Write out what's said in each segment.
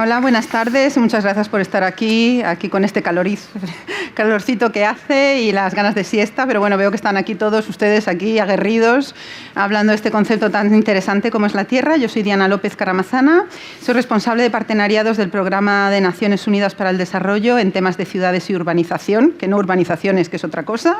Hola, buenas tardes. Muchas gracias por estar aquí con este calorcito que hace y las ganas de siesta. Pero bueno, veo que están aquí todos ustedes aquí aguerridos hablando de este concepto tan interesante como es la Tierra. Yo soy Diana López Caramazana. Soy responsable de partenariados del Programa de Naciones Unidas para el Desarrollo en temas de ciudades y urbanización, que no urbanizaciones, que es otra cosa.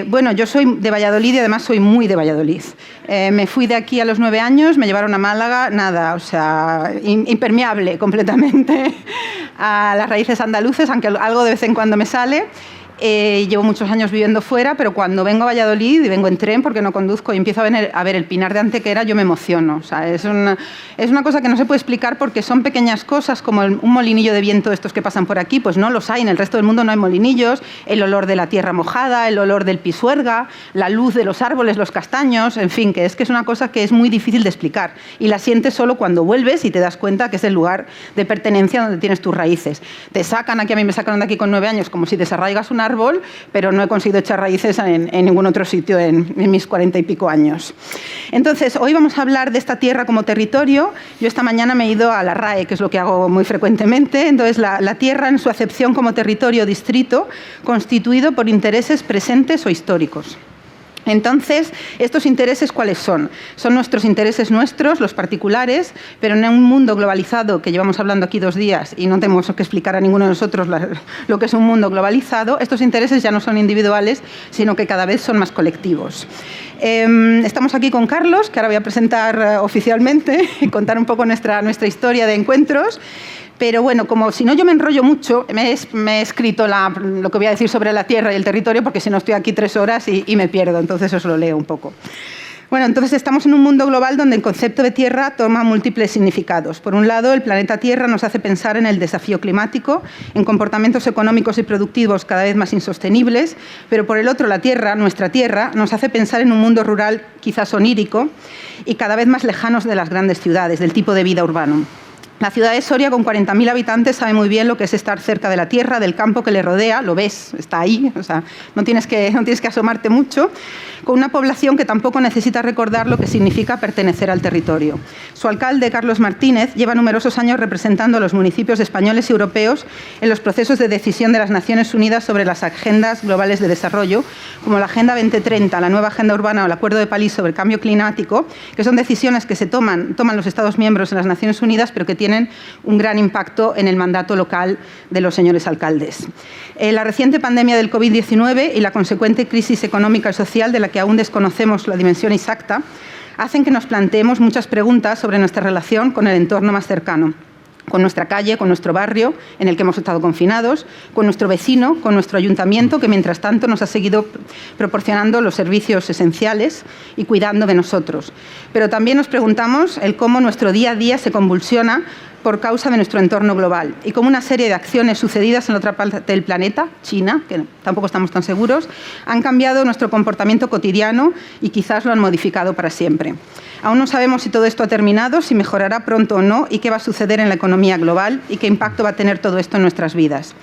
Bueno, yo soy de Valladolid y además soy muy de Valladolid. Me fui de aquí a los 9 años, me llevaron a Málaga, nada, o sea, impermeable completamente a las raíces andaluces, aunque algo de vez en cuando me sale. Llevo muchos años viviendo fuera, pero cuando vengo a Valladolid y vengo en tren porque no conduzco y empiezo a ver el Pinar de Antequera, yo me emociono. O sea, es una cosa que no se puede explicar porque son pequeñas cosas como un molinillo de viento estos que pasan por aquí, pues no los hay, en el resto del mundo no hay molinillos, el olor de la tierra mojada, el olor del pisuerga, la luz de los árboles, los castaños, en fin, que es una cosa que es muy difícil de explicar y la sientes solo cuando vuelves y te das cuenta que es el lugar de pertenencia donde tienes tus raíces. Te sacan aquí, a mí me sacaron de aquí con 9 años como si desarraigas un árbol, pero no he conseguido echar raíces en ningún otro sitio en mis 40 y pico años. Entonces, hoy vamos a hablar de esta tierra como territorio. Yo esta mañana me he ido a la RAE, que es lo que hago muy frecuentemente. Entonces, la tierra en su acepción como territorio o distrito constituido por intereses presentes o históricos. Entonces, ¿estos intereses cuáles son? Son nuestros intereses los particulares, pero en un mundo globalizado, que llevamos hablando aquí 2 días y no tenemos que explicar a ninguno de nosotros lo que es un mundo globalizado, estos intereses ya no son individuales, sino que cada vez son más colectivos. Estamos aquí con Carlos, que ahora voy a presentar oficialmente y contar un poco nuestra historia de encuentros. Pero bueno, como si no yo me enrollo mucho, me he escrito lo que voy a decir sobre la tierra y el territorio, porque si no estoy aquí 3 horas y me pierdo, entonces os lo leo un poco. Bueno, entonces estamos en un mundo global donde el concepto de tierra toma múltiples significados. Por un lado, el planeta Tierra nos hace pensar en el desafío climático, en comportamientos económicos y productivos cada vez más insostenibles, pero por el otro, la Tierra, nuestra Tierra, nos hace pensar en un mundo rural quizás onírico y cada vez más lejanos de las grandes ciudades, del tipo de vida urbano. La ciudad de Soria, con 40.000 habitantes, sabe muy bien lo que es estar cerca de la tierra, del campo que le rodea, lo ves, está ahí, o sea, no tienes que asomarte mucho, con una población que tampoco necesita recordar lo que significa pertenecer al territorio. Su alcalde, Carlos Martínez, lleva numerosos años representando a los municipios españoles y europeos en los procesos de decisión de las Naciones Unidas sobre las agendas globales de desarrollo, como la Agenda 2030, la nueva Agenda Urbana o el Acuerdo de París sobre el Cambio Climático, que son decisiones que se toman los Estados miembros en las Naciones Unidas, pero que tienen un gran impacto en el mandato local de los señores alcaldes. La reciente pandemia del COVID-19 y la consecuente crisis económica y social, de la que aún desconocemos la dimensión exacta, hacen que nos planteemos muchas preguntas sobre nuestra relación con el entorno más cercano, con nuestra calle, con nuestro barrio en el que hemos estado confinados, con nuestro vecino, con nuestro ayuntamiento, que mientras tanto nos ha seguido proporcionando los servicios esenciales y cuidando de nosotros. Pero también nos preguntamos el cómo nuestro día a día se convulsiona por causa de nuestro entorno global y cómo una serie de acciones sucedidas en otra parte del planeta, China, que tampoco estamos tan seguros, han cambiado nuestro comportamiento cotidiano y quizás lo han modificado para siempre. Aún no sabemos si todo esto ha terminado, si mejorará pronto o no y qué va a suceder en la economía global y qué impacto va a tener todo esto en nuestras vidas.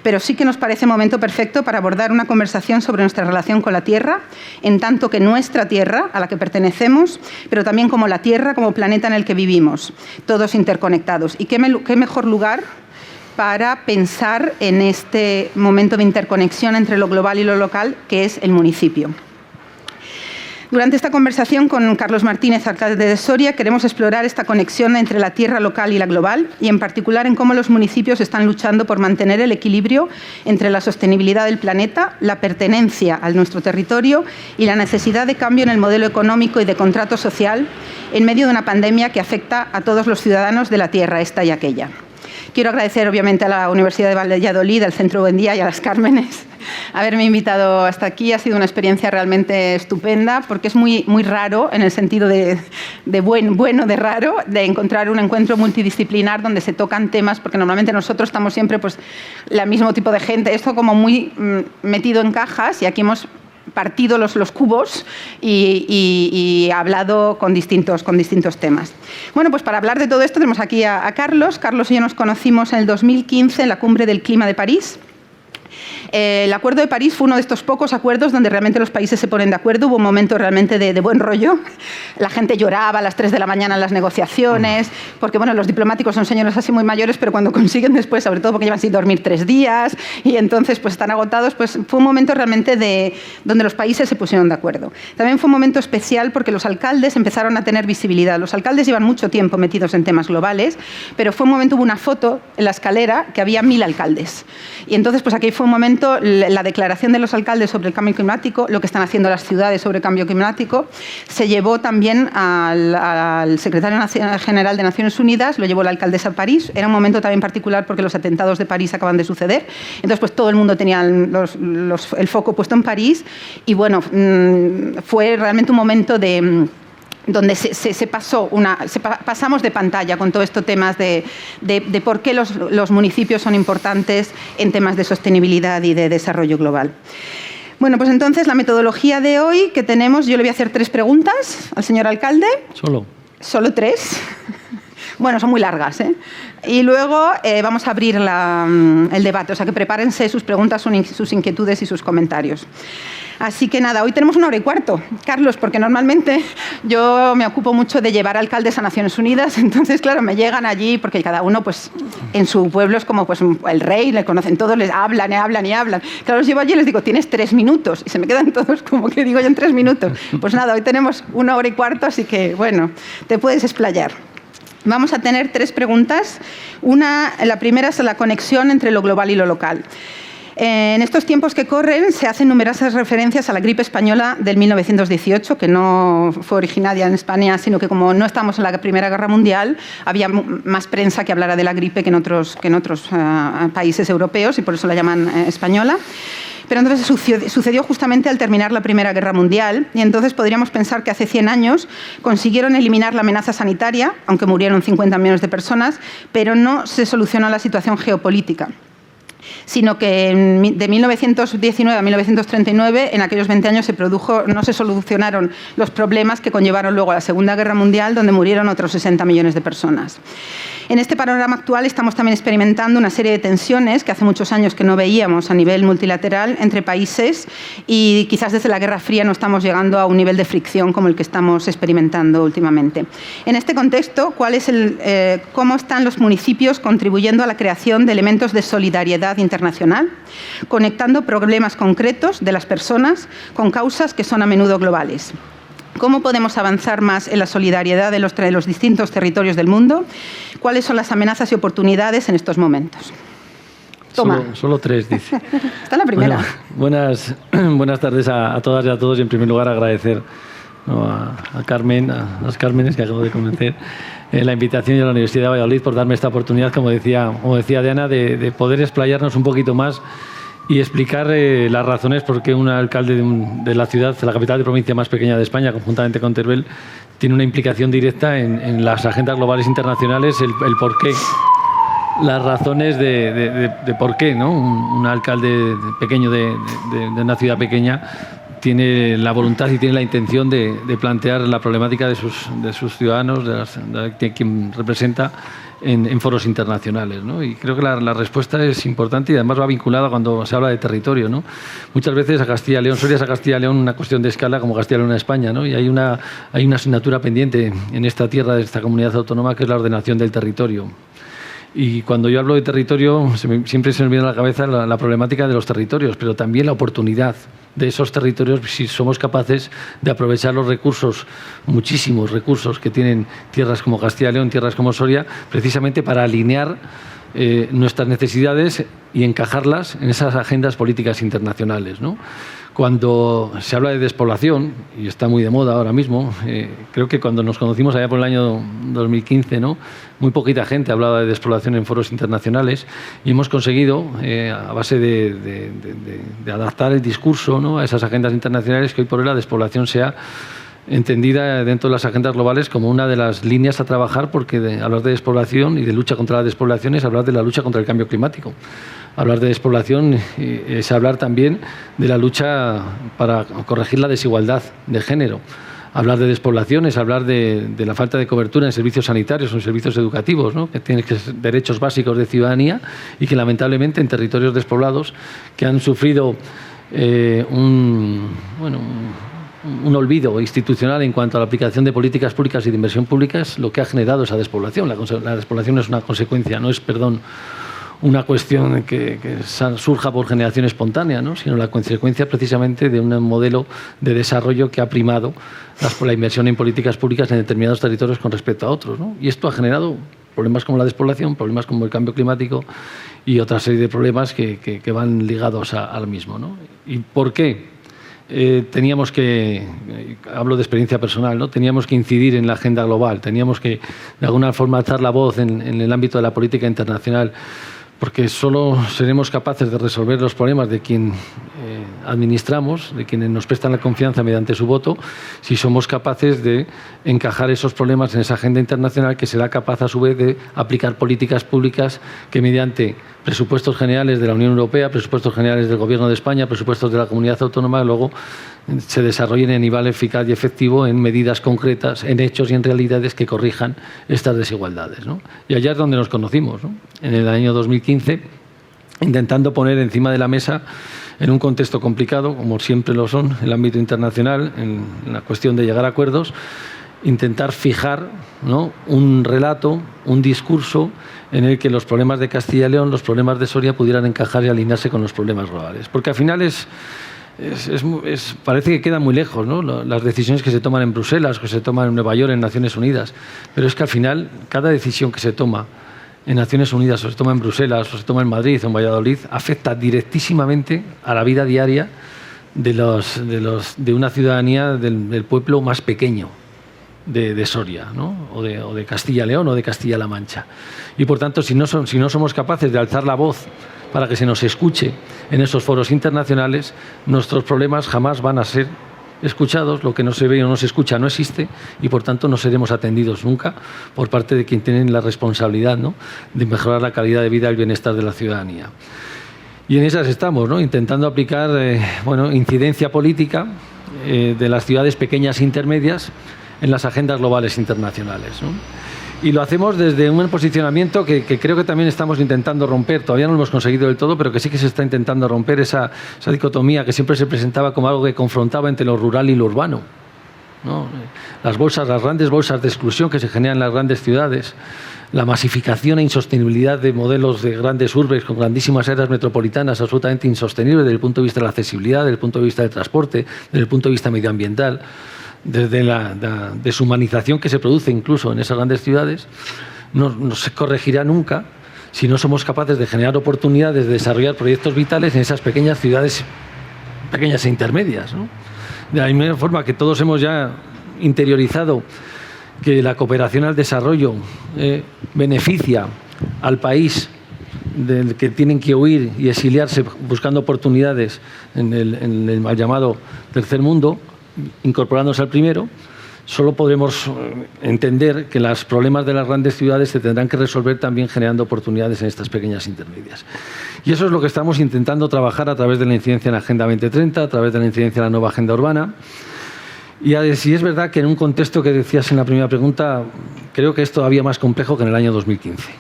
Pero sí que nos parece momento perfecto para abordar una conversación sobre nuestra relación con la Tierra, en tanto que nuestra Tierra, a la que pertenecemos, pero también como la Tierra, como planeta en el que vivimos, todos interconectados. ¿Y qué mejor lugar para pensar en este momento de interconexión entre lo global y lo local, que es el municipio? Durante esta conversación con Carlos Martínez, alcalde de Soria, queremos explorar esta conexión entre la tierra local y la global y, en particular, en cómo los municipios están luchando por mantener el equilibrio entre la sostenibilidad del planeta, la pertenencia a nuestro territorio y la necesidad de cambio en el modelo económico y de contrato social en medio de una pandemia que afecta a todos los ciudadanos de la tierra, esta y aquella. Quiero agradecer, obviamente, a la Universidad de Valladolid, al Centro Buendía y a las Cármenes haberme invitado hasta aquí. Ha sido una experiencia realmente estupenda porque es muy, muy raro, en el sentido de raro, de encontrar un encuentro multidisciplinar donde se tocan temas, porque normalmente nosotros estamos siempre pues el mismo tipo de gente, esto como muy metido en cajas, y aquí hemos partido los cubos y hablado con distintos temas. Bueno, pues para hablar de todo esto tenemos aquí a Carlos. Carlos y yo nos conocimos en el 2015 en la Cumbre del Clima de París. El Acuerdo de París fue uno de estos pocos acuerdos donde realmente los países se ponen de acuerdo. Hubo un momento realmente de buen rollo. La gente lloraba a las 3 de la mañana en las negociaciones, porque bueno, los diplomáticos son señores así muy mayores, pero cuando consiguen después, sobre todo porque llevan sin dormir 3 días y entonces pues están agotados, pues fue un momento realmente donde los países se pusieron de acuerdo. También fue un momento especial porque los alcaldes empezaron a tener visibilidad. Los alcaldes llevan mucho tiempo metidos en temas globales, pero fue un momento, hubo una foto en la escalera que había 1000 alcaldes. Y entonces pues aquí fue un momento, la declaración de los alcaldes sobre el cambio climático, lo que están haciendo las ciudades sobre el cambio climático, se llevó también al secretario general de Naciones Unidas, lo llevó la alcaldesa a París. Era un momento también particular porque los atentados de París acaban de suceder. Entonces pues todo el mundo tenía el foco puesto en París y bueno, fue realmente un momento donde pasamos de pantalla con todos estos temas de por qué los municipios son importantes en temas de sostenibilidad y de desarrollo global. Bueno, pues entonces la metodología de hoy que tenemos, yo le voy a hacer 3 preguntas al señor alcalde. Solo 3. Bueno, son muy largas, ¿eh? Y luego vamos a abrir el debate, o sea que prepárense sus preguntas, sus inquietudes y sus comentarios. Así que nada, hoy tenemos 1 hora y cuarto, Carlos, porque normalmente yo me ocupo mucho de llevar alcaldes a Naciones Unidas, entonces claro, me llegan allí porque cada uno pues en su pueblo es como pues el rey, le conocen todos, les hablan y hablan y hablan. Claro, los llevo allí y les digo, tienes 3 minutos, y se me quedan todos como que digo yo en 3 minutos. Pues nada, hoy tenemos 1 hora y cuarto, así que bueno, te puedes explayar. Vamos a tener 3 preguntas. La primera es la conexión entre lo global y lo local. En estos tiempos que corren se hacen numerosas referencias a la gripe española del 1918, que no fue originaria en España, sino que como no estamos en la Primera Guerra Mundial, había más prensa que hablara de la gripe que en otros países europeos y por eso la llaman española. Pero entonces sucedió justamente al terminar la Primera Guerra Mundial y entonces podríamos pensar que hace 100 años consiguieron eliminar la amenaza sanitaria, aunque murieron 50 millones de personas, pero no se solucionó la situación geopolítica, sino que de 1919 a 1939, en aquellos 20 años no se solucionaron los problemas que conllevaron luego a la Segunda Guerra Mundial, donde murieron otros 60 millones de personas. En este panorama actual estamos también experimentando una serie de tensiones que hace muchos años que no veíamos a nivel multilateral entre países y quizás desde la Guerra Fría no estamos llegando a un nivel de fricción como el que estamos experimentando últimamente. En este contexto, ¿cómo están los municipios contribuyendo a la creación de elementos de solidaridad internacional, conectando problemas concretos de las personas con causas que son a menudo globales? ¿Cómo podemos avanzar más en la solidaridad de los distintos territorios del mundo? ¿Cuáles son las amenazas y oportunidades en estos momentos? Toma. Solo 3, dice. Está la primera. Bueno, buenas tardes a todas y a todos. Y en primer lugar agradecer a Carmen, a las Cármenes que acabo de convencer, la invitación y a la Universidad de Valladolid por darme esta oportunidad, como decía Diana, de poder explayarnos un poquito más y explicar las razones por qué un alcalde de la ciudad, de la capital de provincia más pequeña de España, conjuntamente con Teruel, tiene una implicación directa en las agendas globales internacionales, el por qué, las razones de por qué, ¿no? Un alcalde pequeño de una ciudad pequeña tiene la voluntad y tiene la intención de plantear la problemática de sus ciudadanos, de quien representa en foros internacionales, ¿no? Y creo que la respuesta es importante y además va vinculada cuando se habla de territorio, ¿no? Muchas veces a Castilla y León, Soria es a Castilla y León una cuestión de escala como Castilla y León a España, ¿no? Y hay una asignatura pendiente en esta tierra, de esta comunidad autónoma, que es la ordenación del territorio. Y cuando yo hablo de territorio, siempre se me viene a la cabeza la problemática de los territorios, pero también la oportunidad de esos territorios si somos capaces de aprovechar los recursos, muchísimos recursos que tienen tierras como Castilla y León, tierras como Soria, precisamente para alinear nuestras necesidades y encajarlas en esas agendas políticas internacionales, ¿no? Cuando se habla de despoblación, y está muy de moda ahora mismo, creo que cuando nos conocimos allá por el año 2015, ¿no? Muy poquita gente hablaba de despoblación en foros internacionales y hemos conseguido, a base de adaptar el discurso, ¿no? A esas agendas internacionales, que hoy por hoy la despoblación sea entendida dentro de las agendas globales como una de las líneas a trabajar, porque hablar de despoblación y de lucha contra la despoblación es hablar de la lucha contra el cambio climático. Hablar de despoblación es hablar también de la lucha para corregir la desigualdad de género. Hablar de despoblación es hablar de la falta de cobertura en servicios sanitarios o en servicios educativos, ¿no? Que tienen que ser derechos básicos de ciudadanía y que lamentablemente en territorios despoblados que han sufrido un olvido institucional en cuanto a la aplicación de políticas públicas y de inversión pública es lo que ha generado esa despoblación. La despoblación es una consecuencia, no es, una cuestión que surja por generación espontánea, ¿no? Sino la consecuencia precisamente de un modelo de desarrollo que ha primado la inversión en políticas públicas en determinados territorios con respecto a otros, ¿no? Y esto ha generado problemas como la despoblación, problemas como el cambio climático y otra serie de problemas que van ligados al mismo, ¿no? ¿Y por qué? Teníamos que, hablo de experiencia personal, ¿no? Teníamos que incidir en la agenda global, teníamos que de alguna forma alzar la voz en el ámbito de la política internacional, porque solo seremos capaces de resolver los problemas de quien administramos, de quienes nos prestan la confianza mediante su voto, si somos capaces de encajar esos problemas en esa agenda internacional que será capaz a su vez de aplicar políticas públicas que mediante presupuestos generales de la Unión Europea, presupuestos generales del Gobierno de España, presupuestos de la comunidad autónoma, luego se desarrollen a nivel eficaz y efectivo en medidas concretas, en hechos y en realidades que corrijan estas desigualdades, ¿no? Y allá es donde nos conocimos, ¿no? En el año 2015, intentando poner encima de la mesa, en un contexto complicado, como siempre lo son, el ámbito internacional, en la cuestión de llegar a acuerdos, intentar fijar, ¿no?, un relato, un discurso en el que los problemas de Castilla y León, los problemas de Soria pudieran encajar y alinearse con los problemas globales. Porque al final parece que queda muy lejos, ¿no?, las decisiones que se toman en Bruselas, que se toman en Nueva York, en Naciones Unidas, pero es que al final cada decisión que se toma en Naciones Unidas, o se toma en Bruselas, o se toma en Madrid o en Valladolid, afecta directísimamente a la vida diaria de una ciudadanía del pueblo más pequeño de Soria, ¿no?, o de Castilla y León o de Castilla-La Mancha. Y por tanto, si no somos capaces de alzar la voz para que se nos escuche en esos foros internacionales, nuestros problemas jamás van a ser escuchados, lo que no se ve o no se escucha no existe y por tanto no seremos atendidos nunca por parte de quien tienen la responsabilidad, ¿no?, de mejorar la calidad de vida y el bienestar de la ciudadanía. Y en esas estamos, ¿no?, intentando aplicar incidencia política de las ciudades pequeñas e intermedias en las agendas globales internacionales, ¿no? Y lo hacemos desde un posicionamiento que creo que también estamos intentando romper. Todavía no lo hemos conseguido del todo, pero que sí que se está intentando romper esa dicotomía que siempre se presentaba como algo que confrontaba entre lo rural y lo urbano, ¿no? Las grandes bolsas de exclusión que se generan en las grandes ciudades, la masificación e insostenibilidad de modelos de grandes urbes con grandísimas áreas metropolitanas absolutamente insostenibles desde el punto de vista de la accesibilidad, desde el punto de vista del transporte, desde el punto de vista medioambiental, desde la deshumanización que se produce incluso en esas grandes ciudades, no se corregirá nunca si no somos capaces de generar oportunidades de desarrollar proyectos vitales en esas pequeñas ciudades, pequeñas e intermedias, ¿no? De la misma forma que todos hemos ya interiorizado que la cooperación al desarrollo beneficia al país del que tienen que huir y exiliarse buscando oportunidades en el mal llamado tercer mundo, incorporándose al primero, solo podremos entender que los problemas de las grandes ciudades se tendrán que resolver también generando oportunidades en estas pequeñas intermedias. Y eso es lo que estamos intentando trabajar a través de la incidencia en la Agenda 2030, a través de la incidencia en la nueva Agenda Urbana. Y si es verdad que en un contexto que decías en la primera pregunta, creo que es todavía más complejo que en el año 2015.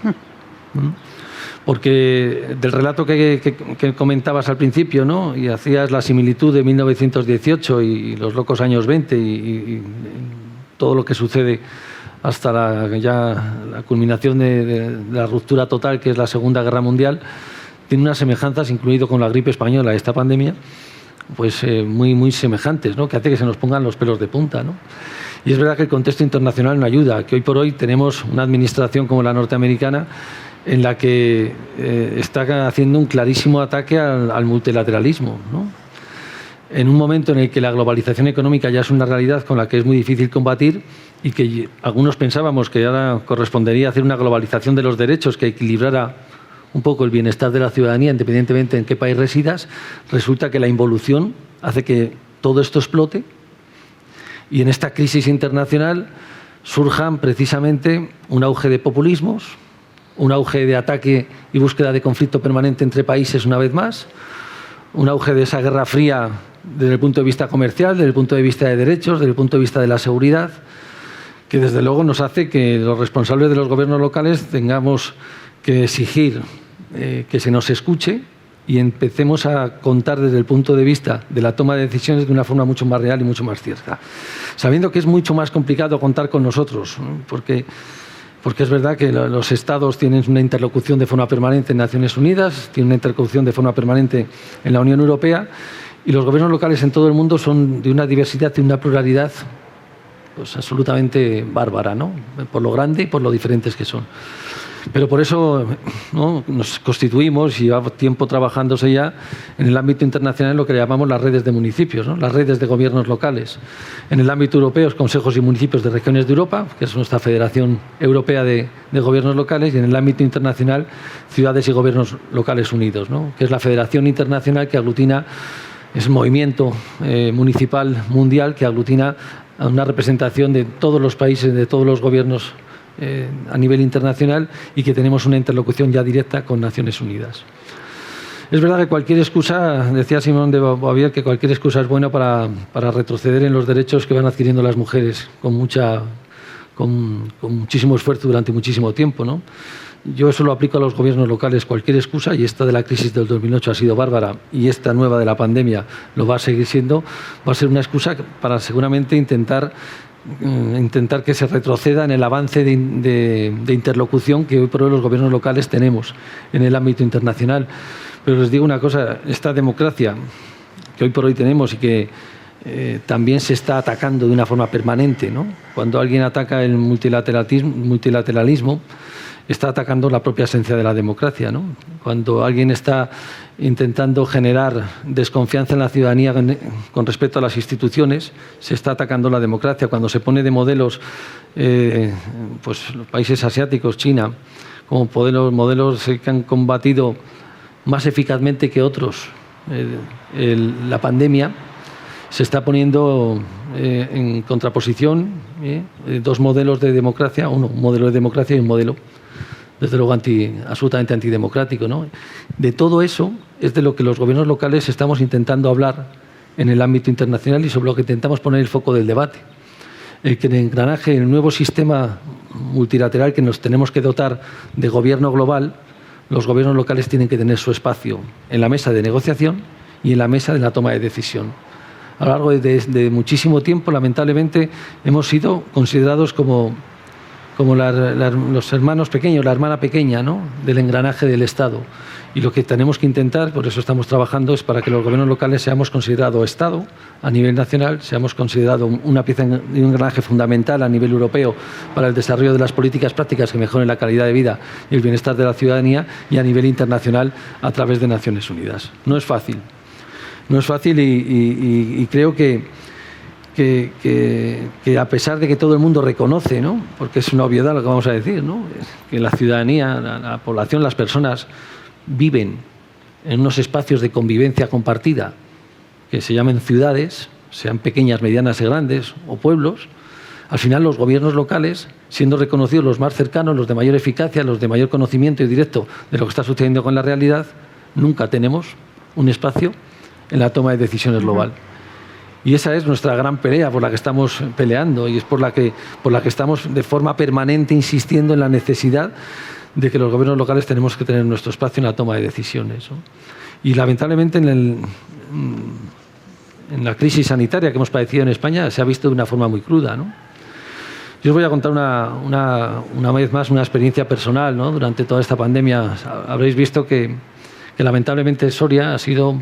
Porque del relato que comentabas al principio, ¿no?, y hacías la similitud de 1918 y los locos años 20 y todo lo que sucede hasta la culminación de la ruptura total, que es la Segunda Guerra Mundial, tiene unas semejanzas, incluido con la gripe española, esta pandemia, pues muy, muy semejantes, ¿no?, que hace que se nos pongan los pelos de punta, ¿no? Y es verdad que el contexto internacional no ayuda, que hoy por hoy tenemos una administración como la norteamericana en la que está haciendo un clarísimo ataque al multilateralismo, ¿no?, en un momento en el que la globalización económica ya es una realidad con la que es muy difícil combatir y que algunos pensábamos que ahora correspondería hacer una globalización de los derechos que equilibrara un poco el bienestar de la ciudadanía independientemente en qué país residas. Resulta que la involución hace que todo esto explote y en esta crisis internacional surjan precisamente un auge de populismos, un auge de ataque y búsqueda de conflicto permanente entre países una vez más, un auge de esa guerra fría desde el punto de vista comercial, desde el punto de vista de derechos, desde el punto de vista de la seguridad, que desde luego nos hace que los responsables de los gobiernos locales tengamos que exigir que se nos escuche y empecemos a contar desde el punto de vista de la toma de decisiones de una forma mucho más real y mucho más cierta. Sabiendo que es mucho más complicado contar con nosotros, ¿no? Porque es verdad que los Estados tienen una interlocución de forma permanente en Naciones Unidas, tienen una interlocución de forma permanente en la Unión Europea, y los gobiernos locales en todo el mundo son de una diversidad y una pluralidad pues absolutamente bárbara, ¿no? Por lo grande y por lo diferentes que son. Pero por eso, ¿no?, nos constituimos y llevamos tiempo trabajándose ya en el ámbito internacional en lo que llamamos las redes de municipios, ¿no?, las redes de gobiernos locales. En el ámbito europeo, los consejos y municipios de regiones de Europa, que es nuestra Federación Europea de Gobiernos Locales, y en el ámbito internacional, ciudades y gobiernos locales unidos, ¿no?, que es la Federación Internacional que aglutina, es un movimiento municipal mundial que aglutina a una representación de todos los países, de todos los gobiernos a nivel internacional, y que tenemos una interlocución ya directa con Naciones Unidas. Es verdad que cualquier excusa, decía Simón de Beauvoir, que cualquier excusa es buena para retroceder en los derechos que van adquiriendo las mujeres con muchísimo esfuerzo durante muchísimo tiempo, ¿no? Yo eso lo aplico a los gobiernos locales. Cualquier excusa, y esta de la crisis del 2008 ha sido bárbara, y esta nueva de la pandemia lo va a seguir siendo, va a ser una excusa para seguramente intentar que se retroceda en el avance de interlocución que hoy por hoy los gobiernos locales tenemos en el ámbito internacional. Pero les digo una cosa, esta democracia que hoy por hoy tenemos y que también se está atacando de una forma permanente, ¿no? Cuando alguien ataca el multilateralismo, está atacando la propia esencia de la democracia, ¿no? Cuando alguien está intentando generar desconfianza en la ciudadanía con respecto a las instituciones, se está atacando la democracia. Cuando se pone de modelos pues los países asiáticos, China, como modelos que han combatido más eficazmente que otros la pandemia, se está poniendo en contraposición dos modelos de democracia, un modelo de democracia y un modelo desde luego absolutamente antidemocrático, ¿no? De todo eso es de lo que los gobiernos locales estamos intentando hablar en el ámbito internacional y sobre lo que intentamos poner el foco del debate. Que el engranaje, el nuevo sistema multilateral que nos tenemos que dotar de gobierno global, los gobiernos locales tienen que tener su espacio en la mesa de negociación y en la mesa de la toma de decisión. A lo largo de muchísimo tiempo, lamentablemente, hemos sido considerados como los hermanos pequeños, la hermana pequeña, ¿no?, del engranaje del Estado. Y lo que tenemos que intentar, por eso estamos trabajando, es para que los gobiernos locales seamos considerados Estado a nivel nacional, seamos considerados una pieza de un engranaje fundamental a nivel europeo para el desarrollo de las políticas prácticas que mejoren la calidad de vida y el bienestar de la ciudadanía, y a nivel internacional a través de Naciones Unidas. No es fácil. No es fácil y creo que a pesar de que todo el mundo reconoce, ¿no?, porque es una obviedad lo que vamos a decir, ¿no?, que la ciudadanía, la población, las personas viven en unos espacios de convivencia compartida que se llaman ciudades, sean pequeñas, medianas y grandes, o pueblos, al final los gobiernos locales, siendo reconocidos los más cercanos, los de mayor eficacia, los de mayor conocimiento y directo de lo que está sucediendo con la realidad, nunca tenemos un espacio en la toma de decisiones global. Y esa es nuestra gran pelea por la que estamos peleando, y es por la que estamos de forma permanente insistiendo en la necesidad de que los gobiernos locales tenemos que tener nuestro espacio en la toma de decisiones, ¿no? Y lamentablemente en la crisis sanitaria que hemos padecido en España se ha visto de una forma muy cruda, ¿no? Yo os voy a contar una vez más una experiencia personal, ¿no? Durante toda esta pandemia habréis visto que lamentablemente Soria ha sido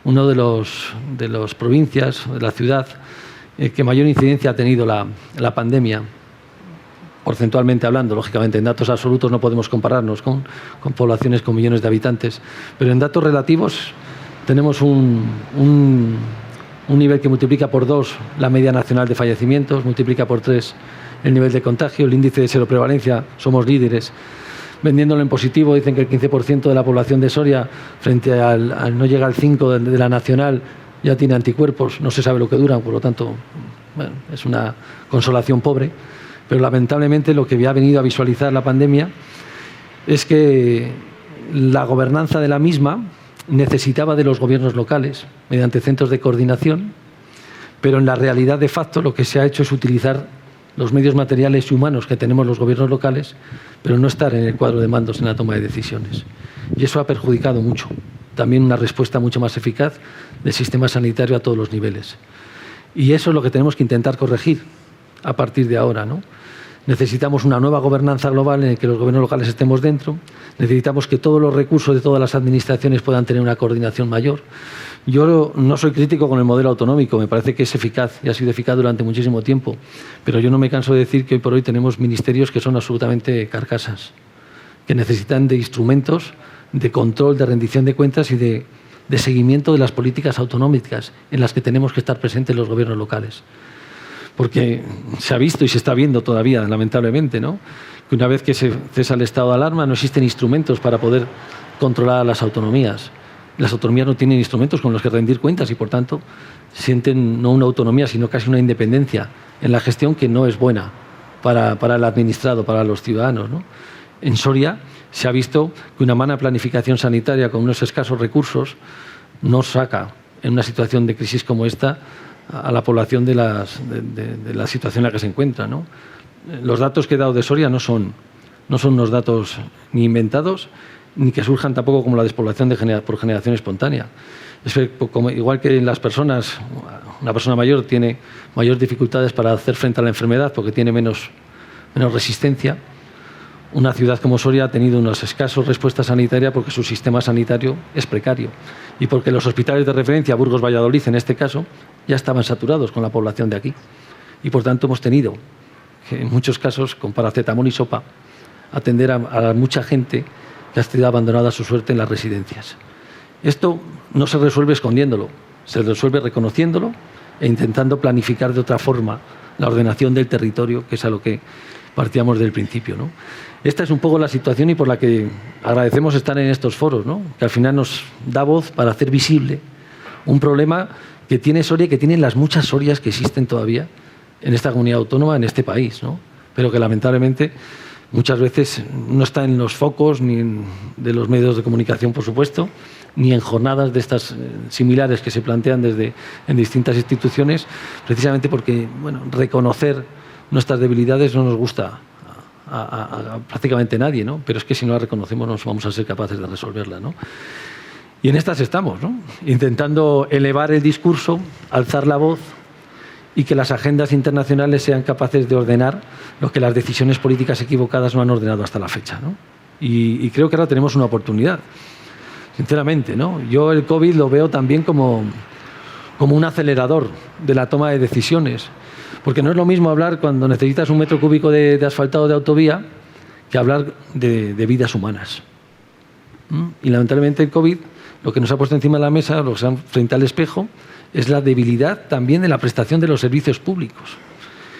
uno de las provincias, de la ciudad, que mayor incidencia ha tenido la pandemia, porcentualmente hablando. Lógicamente, en datos absolutos no podemos compararnos con poblaciones con millones de habitantes, pero en datos relativos tenemos un nivel que multiplica por 2 la media nacional de fallecimientos, multiplica por 3 el nivel de contagio, el índice de seroprevalencia, somos líderes. Vendiéndolo en positivo, dicen que el 15% de la población de Soria, frente al no llega al 5% de la nacional, ya tiene anticuerpos, no se sabe lo que duran, por lo tanto, bueno, es una consolación pobre. Pero lamentablemente lo que ha venido a visualizar la pandemia es que la gobernanza de la misma necesitaba de los gobiernos locales mediante centros de coordinación, pero en la realidad de facto lo que se ha hecho es utilizar los medios materiales y humanos que tenemos los gobiernos locales, pero no estar en el cuadro de mandos en la toma de decisiones. Y eso ha perjudicado mucho. También una respuesta mucho más eficaz del sistema sanitario a todos los niveles. Y eso es lo que tenemos que intentar corregir a partir de ahora, ¿no? Necesitamos una nueva gobernanza global en la que los gobiernos locales estemos dentro. Necesitamos que todos los recursos de todas las administraciones puedan tener una coordinación mayor. Yo no soy crítico con el modelo autonómico, me parece que es eficaz y ha sido eficaz durante muchísimo tiempo, pero yo no me canso de decir que hoy por hoy tenemos ministerios que son absolutamente carcasas, que necesitan de instrumentos de control, de rendición de cuentas y de seguimiento de las políticas autonómicas en las que tenemos que estar presentes los gobiernos locales. Porque se ha visto y se está viendo todavía, lamentablemente, ¿no?, que una vez que se cesa el estado de alarma no existen instrumentos para poder controlar a las autonomías. Las autonomías no tienen instrumentos con los que rendir cuentas y, por tanto, sienten no una autonomía, sino casi una independencia en la gestión que no es buena para el administrado, para los ciudadanos, ¿no? En Soria se ha visto que una mala planificación sanitaria con unos escasos recursos no saca, en una situación de crisis como esta, a la población de la situación en la que se encuentra, ¿no? Los datos que he dado de Soria no son unos datos ni inventados, ni que surjan tampoco como la despoblación por generación espontánea. Igual que las personas, una persona mayor tiene mayores dificultades para hacer frente a la enfermedad porque tiene menos resistencia, una ciudad como Soria ha tenido unos escasos respuestas sanitarias porque su sistema sanitario es precario y porque los hospitales de referencia, Burgos, Valladolid en este caso, ya estaban saturados con la población de aquí. Y por tanto hemos tenido que en muchos casos, con paracetamol y sopa, atender a mucha gente que ha sido abandonada a su suerte en las residencias. Esto no se resuelve escondiéndolo, se resuelve reconociéndolo e intentando planificar de otra forma la ordenación del territorio, que es a lo que partíamos del principio, ¿no? Esta es un poco la situación y por la que agradecemos estar en estos foros, ¿no?, que al final nos da voz para hacer visible un problema que tiene Soria y que tienen las muchas Sorias que existen todavía en esta comunidad autónoma, en este país, ¿no?, pero que lamentablemente muchas veces no está en los focos ni de los medios de comunicación, por supuesto, ni en jornadas de estas similares que se plantean en distintas instituciones, precisamente porque, bueno, reconocer nuestras debilidades no nos gusta a prácticamente nadie, ¿no?, pero es que si no las reconocemos no vamos a ser capaces de resolverla, ¿no? Y en estas estamos, ¿no?, intentando elevar el discurso, alzar la voz y que las agendas internacionales sean capaces de ordenar lo que las decisiones políticas equivocadas no han ordenado hasta la fecha, ¿no? Y creo que ahora tenemos una oportunidad, sinceramente, ¿no? Yo el COVID lo veo también como un acelerador de la toma de decisiones, porque no es lo mismo hablar cuando necesitas 1 metro cúbico de asfaltado de autovía que hablar de vidas humanas. Y lamentablemente el COVID lo que nos ha puesto encima de la mesa, lo que se frente al espejo, es la debilidad también de la prestación de los servicios públicos.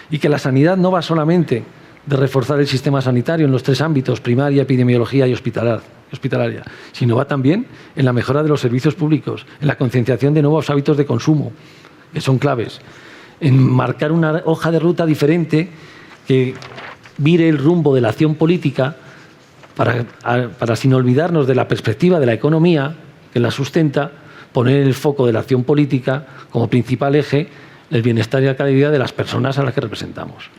Y que la sanidad no va solamente de reforzar el sistema sanitario en los 3 ámbitos, primaria, epidemiología y hospitalaria, sino va también en la mejora de los servicios públicos, en la concienciación de nuevos hábitos de consumo, que son claves, en marcar una hoja de ruta diferente que vire el rumbo de la acción política para sin olvidarnos de la perspectiva de la economía que la sustenta, poner el foco de la acción política como principal eje el bienestar y la calidad de las personas a las que representamos.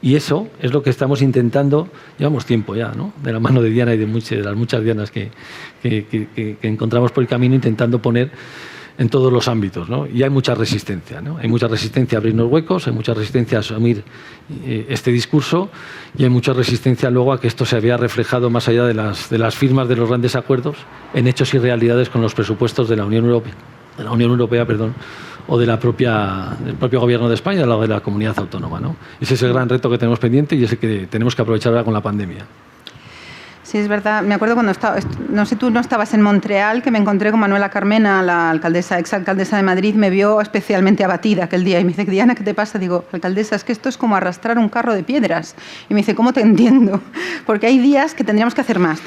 Y eso es lo que estamos intentando, llevamos tiempo ya, ¿no?, de la mano de Diana y de las muchas Dianas que encontramos por el camino, intentando poner en todos los ámbitos, ¿no? Y hay mucha resistencia, ¿no? Hay mucha resistencia a abrirnos huecos, hay mucha resistencia a asumir este discurso y hay mucha resistencia luego a que esto se vea reflejado más allá de las firmas de los grandes acuerdos en hechos y realidades con los presupuestos de la Unión Europea, o del propio Gobierno de España, de la comunidad autónoma, ¿no? Ese es el gran reto que tenemos pendiente y ese que tenemos que aprovechar ahora con la pandemia. Sí, es verdad. Me acuerdo cuando no sé, tú no estabas en Montreal, que me encontré con Manuela Carmena, la exalcaldesa de Madrid, me vio especialmente abatida aquel día y me dice, Diana, ¿qué te pasa? Digo, alcaldesa, es que esto es como arrastrar un carro de piedras. Y me dice, ¿cómo te entiendo? Porque hay días que tendríamos que hacer más,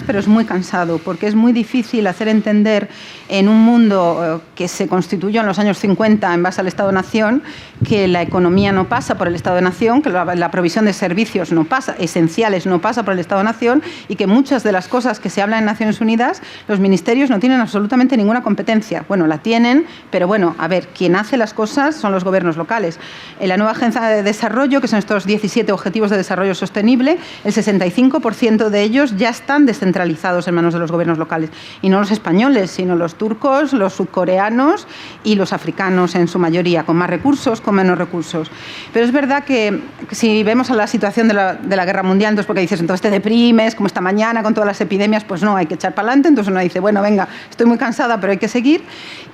pero es muy cansado, porque es muy difícil hacer entender en un mundo que se constituyó en los años 50 en base al Estado-Nación, que la economía no pasa por el Estado-Nación, que la provisión de servicios no pasa, esenciales no pasa por el Estado-Nación, situación y que muchas de las cosas que se hablan en Naciones Unidas, los ministerios no tienen absolutamente ninguna competencia. Bueno, la tienen, pero bueno, a ver, quien hace las cosas son los gobiernos locales. En la nueva Agencia de Desarrollo, que son estos 17 Objetivos de Desarrollo Sostenible, el 65% de ellos ya están descentralizados en manos de los gobiernos locales. Y no los españoles, sino los turcos, los sudcoreanos y los africanos en su mayoría, con más recursos, con menos recursos. Pero es verdad que si vemos a la situación de la guerra mundial, entonces porque dices, entonces te deprimes, como esta mañana con todas las epidemias, pues no, hay que echar para adelante. Entonces uno dice, bueno, venga, estoy muy cansada, pero hay que seguir.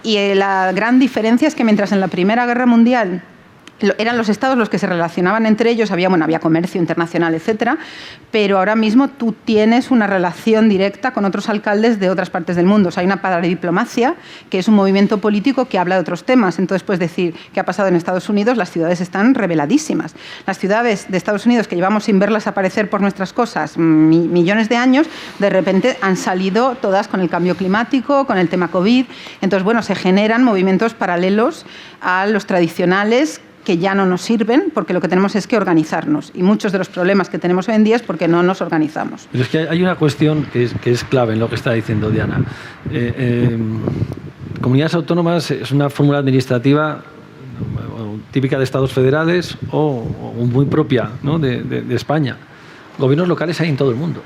Y la gran diferencia es que mientras en la Primera Guerra Mundial eran los estados los que se relacionaban entre ellos, había comercio internacional, etcétera, pero ahora mismo tú tienes una relación directa con otros alcaldes de otras partes del mundo. O sea, hay una paradiplomacia, que es un movimiento político que habla de otros temas. Entonces, puedes decir qué ha pasado en Estados Unidos, las ciudades están reveladísimas. Las ciudades de Estados Unidos, que llevamos sin verlas aparecer por nuestras cosas millones de años, de repente han salido todas con el cambio climático, con el tema COVID. Entonces, bueno, se generan movimientos paralelos a los tradicionales, que ya no nos sirven, porque lo que tenemos es que organizarnos. Y muchos de los problemas que tenemos hoy en día es porque no nos organizamos. Pero es que hay una cuestión que es clave en lo que está diciendo Diana. Comunidades autónomas es una fórmula administrativa típica de estados federales o muy propia, ¿no?, de España. Gobiernos locales hay en todo el mundo.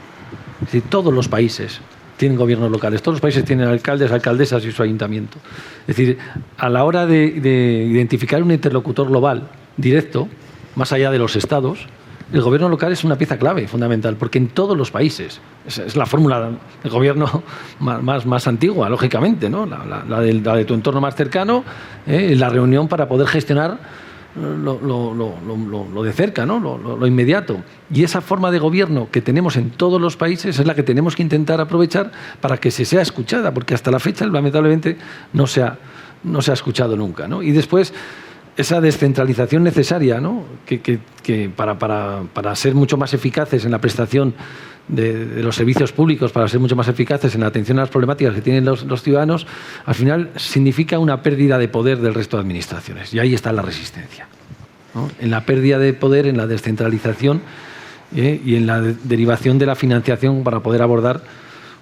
Es decir, todos los países tienen gobiernos locales. Todos los países tienen alcaldes, alcaldesas y su ayuntamiento. Es decir, a la hora de identificar un interlocutor global directo, más allá de los estados, el gobierno local es una pieza clave, fundamental, porque en todos los países, es la fórmula del gobierno más antigua, lógicamente, ¿no? La de tu entorno más cercano, la reunión para poder gestionar lo de cerca, ¿no?, lo inmediato. Y esa forma de gobierno que tenemos en todos los países es la que tenemos que intentar aprovechar para que se sea escuchada, porque hasta la fecha, lamentablemente, no se ha escuchado nunca, ¿no? Y después, esa descentralización necesaria, ¿no?, que para ser mucho más eficaces en la prestación de los servicios públicos, para ser mucho más eficaces en la atención a las problemáticas que tienen los ciudadanos, al final significa una pérdida de poder del resto de administraciones. Y ahí está la resistencia, ¿no?, en la pérdida de poder, en la descentralización y en la derivación de la financiación para poder abordar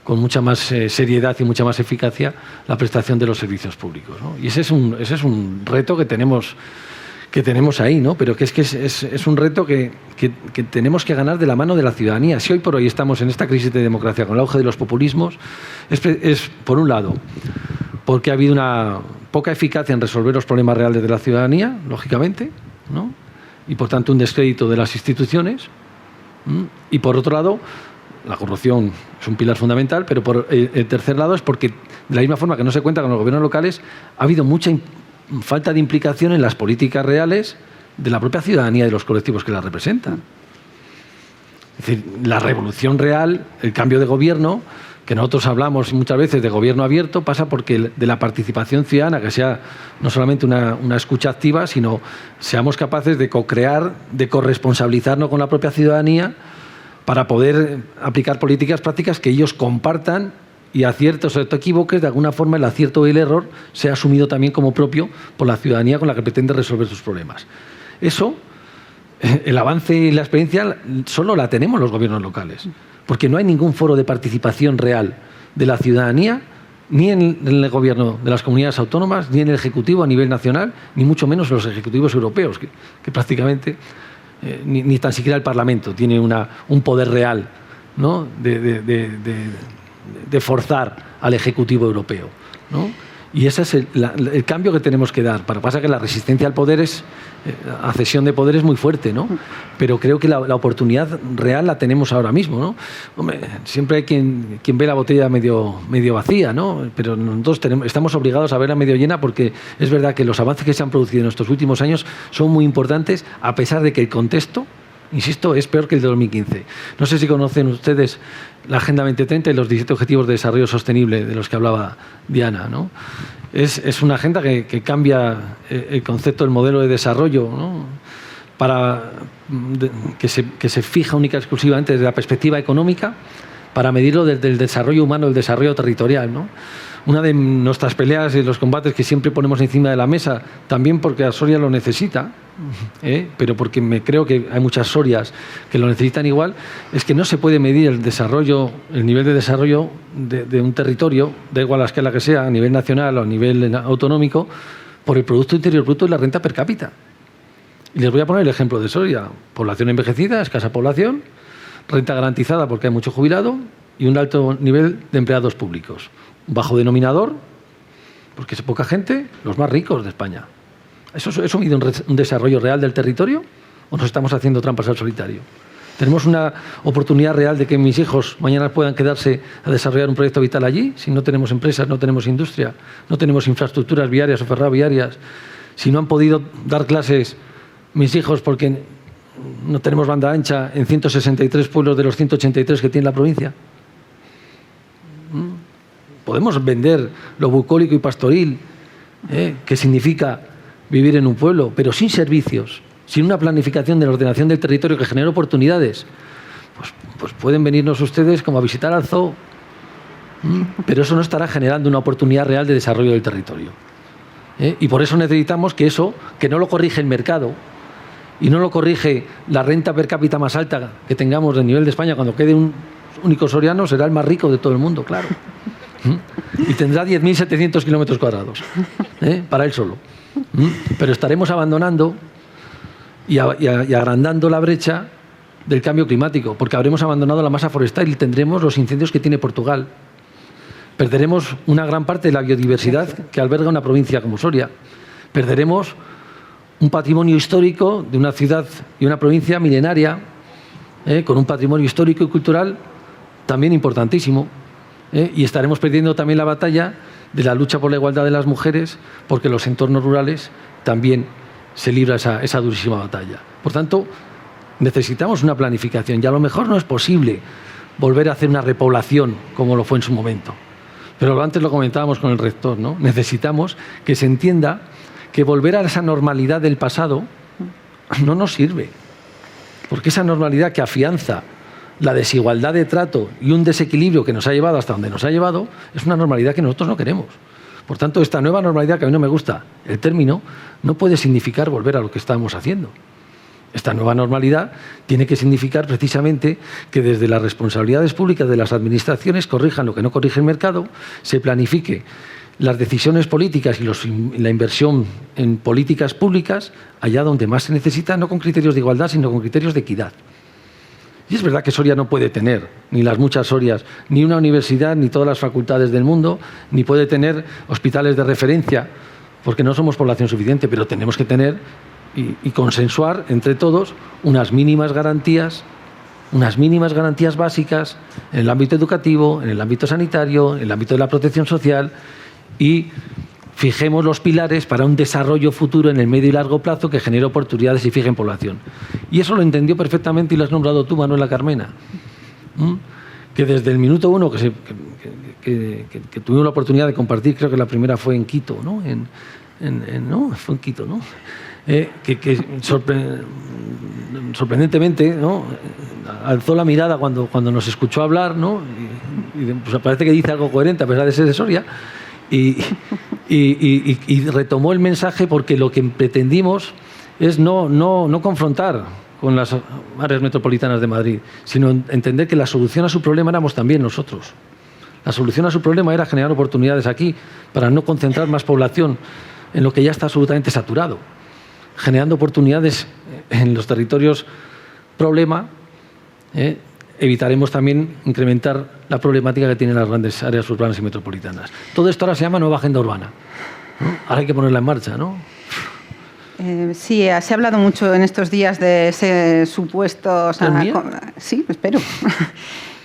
con mucha más seriedad y mucha más eficacia la prestación de los servicios públicos, ¿no? Y ese es un reto que tenemos ahí, ¿no? Pero que es un reto que tenemos que ganar de la mano de la ciudadanía. Si hoy por hoy estamos en esta crisis de democracia con el auge de los populismos, es por un lado porque ha habido una poca eficacia en resolver los problemas reales de la ciudadanía, lógicamente, ¿no?, y por tanto un descrédito de las instituciones, y por otro lado, la corrupción es un pilar fundamental, pero por el tercer lado es porque, de la misma forma que no se cuenta con los gobiernos locales, ha habido mucha falta de implicación en las políticas reales de la propia ciudadanía y de los colectivos que la representan. Es decir, la revolución real, el cambio de gobierno, que nosotros hablamos muchas veces de gobierno abierto, pasa porque de la participación ciudadana, que sea no solamente una escucha activa, sino seamos capaces de co-crear, de corresponsabilizarnos con la propia ciudadanía para poder aplicar políticas prácticas que ellos compartan, y aciertos o te equivoques, de alguna forma el acierto y el error sea asumido también como propio por la ciudadanía con la que pretende resolver sus problemas. Eso, el avance y la experiencia solo la tenemos los gobiernos locales, porque no hay ningún foro de participación real de la ciudadanía, ni en el gobierno de las comunidades autónomas, ni en el Ejecutivo a nivel nacional, ni mucho menos en los ejecutivos europeos, que prácticamente ni tan siquiera el Parlamento tiene un poder real, ¿no?, de forzar al Ejecutivo europeo, ¿no? Y ese es el cambio que tenemos que dar. Pasa que la resistencia al poder a cesión de poder es muy fuerte, ¿no? Pero creo que la oportunidad real la tenemos ahora mismo, ¿no? Hombre, siempre hay quien ve la botella medio vacía, ¿no? Pero nosotros estamos obligados a verla medio llena, porque es verdad que los avances que se han producido en estos últimos años son muy importantes, a pesar de que el contexto, insisto, es peor que el de 2015. No sé si conocen ustedes la Agenda 2030 y los 17 Objetivos de Desarrollo Sostenible de los que hablaba Diana, ¿no? Es una agenda que cambia el concepto del modelo de desarrollo, ¿no?, que se fija única y exclusivamente desde la perspectiva económica, para medirlo desde el desarrollo humano, el desarrollo territorial, ¿no? una de nuestras peleas y los combates que siempre ponemos encima de la mesa, también porque a Soria lo necesita, pero porque creo que hay muchas Sorias que lo necesitan igual, es que no se puede medir el desarrollo, el nivel de desarrollo de un territorio, da igual la escala que sea, a nivel nacional o a nivel autonómico, por el Producto Interior Bruto y la renta per cápita. Y les voy a poner el ejemplo de Soria: población envejecida, escasa población, renta garantizada porque hay mucho jubilado y un alto nivel de empleados públicos. Un bajo denominador, porque es poca gente, los más ricos de España. ¿Eso mide un desarrollo real del territorio o nos estamos haciendo trampas al solitario? ¿Tenemos una oportunidad real de que mis hijos mañana puedan quedarse a desarrollar un proyecto vital allí? Si no tenemos empresas, no tenemos industria, no tenemos infraestructuras viarias o ferroviarias, si no han podido dar clases mis hijos porque no tenemos banda ancha en 163 pueblos de los 183 que tiene la provincia. Podemos vender lo bucólico y pastoril, que significa vivir en un pueblo, pero sin servicios, sin una planificación de la ordenación del territorio que genere oportunidades. Pues pueden venirnos ustedes como a visitar al zoo, pero eso no estará generando una oportunidad real de desarrollo del territorio. Y por eso necesitamos que eso, que no lo corrige el mercado, y no lo corrige la renta per cápita más alta que tengamos del nivel de España. Cuando quede un único soriano será el más rico de todo el mundo, claro. Y tendrá 10.700 kilómetros cuadrados, para él solo. Pero estaremos abandonando y agrandando la brecha del cambio climático, porque habremos abandonado la masa forestal y tendremos los incendios que tiene Portugal. Perderemos una gran parte de la biodiversidad que alberga una provincia como Soria. Perderemos un patrimonio histórico de una ciudad y una provincia milenaria, con un patrimonio histórico y cultural también importantísimo. Y estaremos perdiendo también la batalla de la lucha por la igualdad de las mujeres, porque en los entornos rurales también se libra esa durísima batalla. Por tanto, necesitamos una planificación y a lo mejor no es posible volver a hacer una repoblación como lo fue en su momento. Pero antes lo comentábamos con el rector, ¿no? Necesitamos que se entienda que volver a esa normalidad del pasado no nos sirve, porque esa normalidad que afianza la desigualdad de trato y un desequilibrio que nos ha llevado hasta donde nos ha llevado es una normalidad que nosotros no queremos. Por tanto, esta nueva normalidad, que a mí no me gusta el término, no puede significar volver a lo que estábamos haciendo. Esta nueva normalidad tiene que significar precisamente que desde las responsabilidades públicas de las administraciones corrijan lo que no corrige el mercado, se planifique las decisiones políticas y la inversión en políticas públicas allá donde más se necesita, no con criterios de igualdad, sino con criterios de equidad. Y es verdad que Soria no puede tener, ni las muchas Sorias, ni una universidad, ni todas las facultades del mundo, ni puede tener hospitales de referencia, porque no somos población suficiente, pero tenemos que tener y consensuar entre todos unas mínimas garantías básicas en el ámbito educativo, en el ámbito sanitario, en el ámbito de la protección social, y fijemos los pilares para un desarrollo futuro en el medio y largo plazo que genere oportunidades y fije en población. Y eso lo entendió perfectamente y lo has nombrado tú, Manuela Carmena. Que desde el minuto uno que tuvimos la oportunidad de compartir, creo que la primera fue en Quito, ¿no? No, fue en Quito, ¿no? Sorprendentemente, ¿no? Alzó la mirada cuando nos escuchó hablar, ¿no? Y pues parece que dice algo coherente a pesar de ser de Soria. Y retomó el mensaje, porque lo que pretendimos es no confrontar con las áreas metropolitanas de Madrid, sino entender que la solución a su problema éramos también nosotros. La solución a su problema era generar oportunidades aquí para no concentrar más población en lo que ya está absolutamente saturado, generando oportunidades en los territorios problema. Evitaremos también incrementar la problemática que tienen las grandes áreas urbanas y metropolitanas. Todo esto ahora se llama nueva agenda urbana, ¿no? Ahora hay que ponerla en marcha, ¿no? Sí, se ha hablado mucho en estos días de ese supuesto... Sí, espero.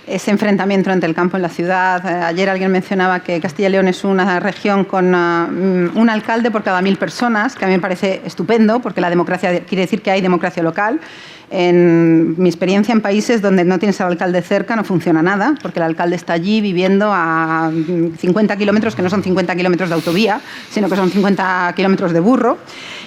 Ese enfrentamiento entre el campo y la ciudad. Ayer alguien mencionaba que Castilla y León es una región con un alcalde por cada 1.000 personas, que a mí me parece estupendo, porque la democracia quiere decir que hay democracia local. En mi experiencia en países donde no tienes al alcalde cerca no funciona nada, porque el alcalde está allí viviendo a 50 kilómetros, que no son 50 kilómetros de autovía, sino que son 50 kilómetros de burro.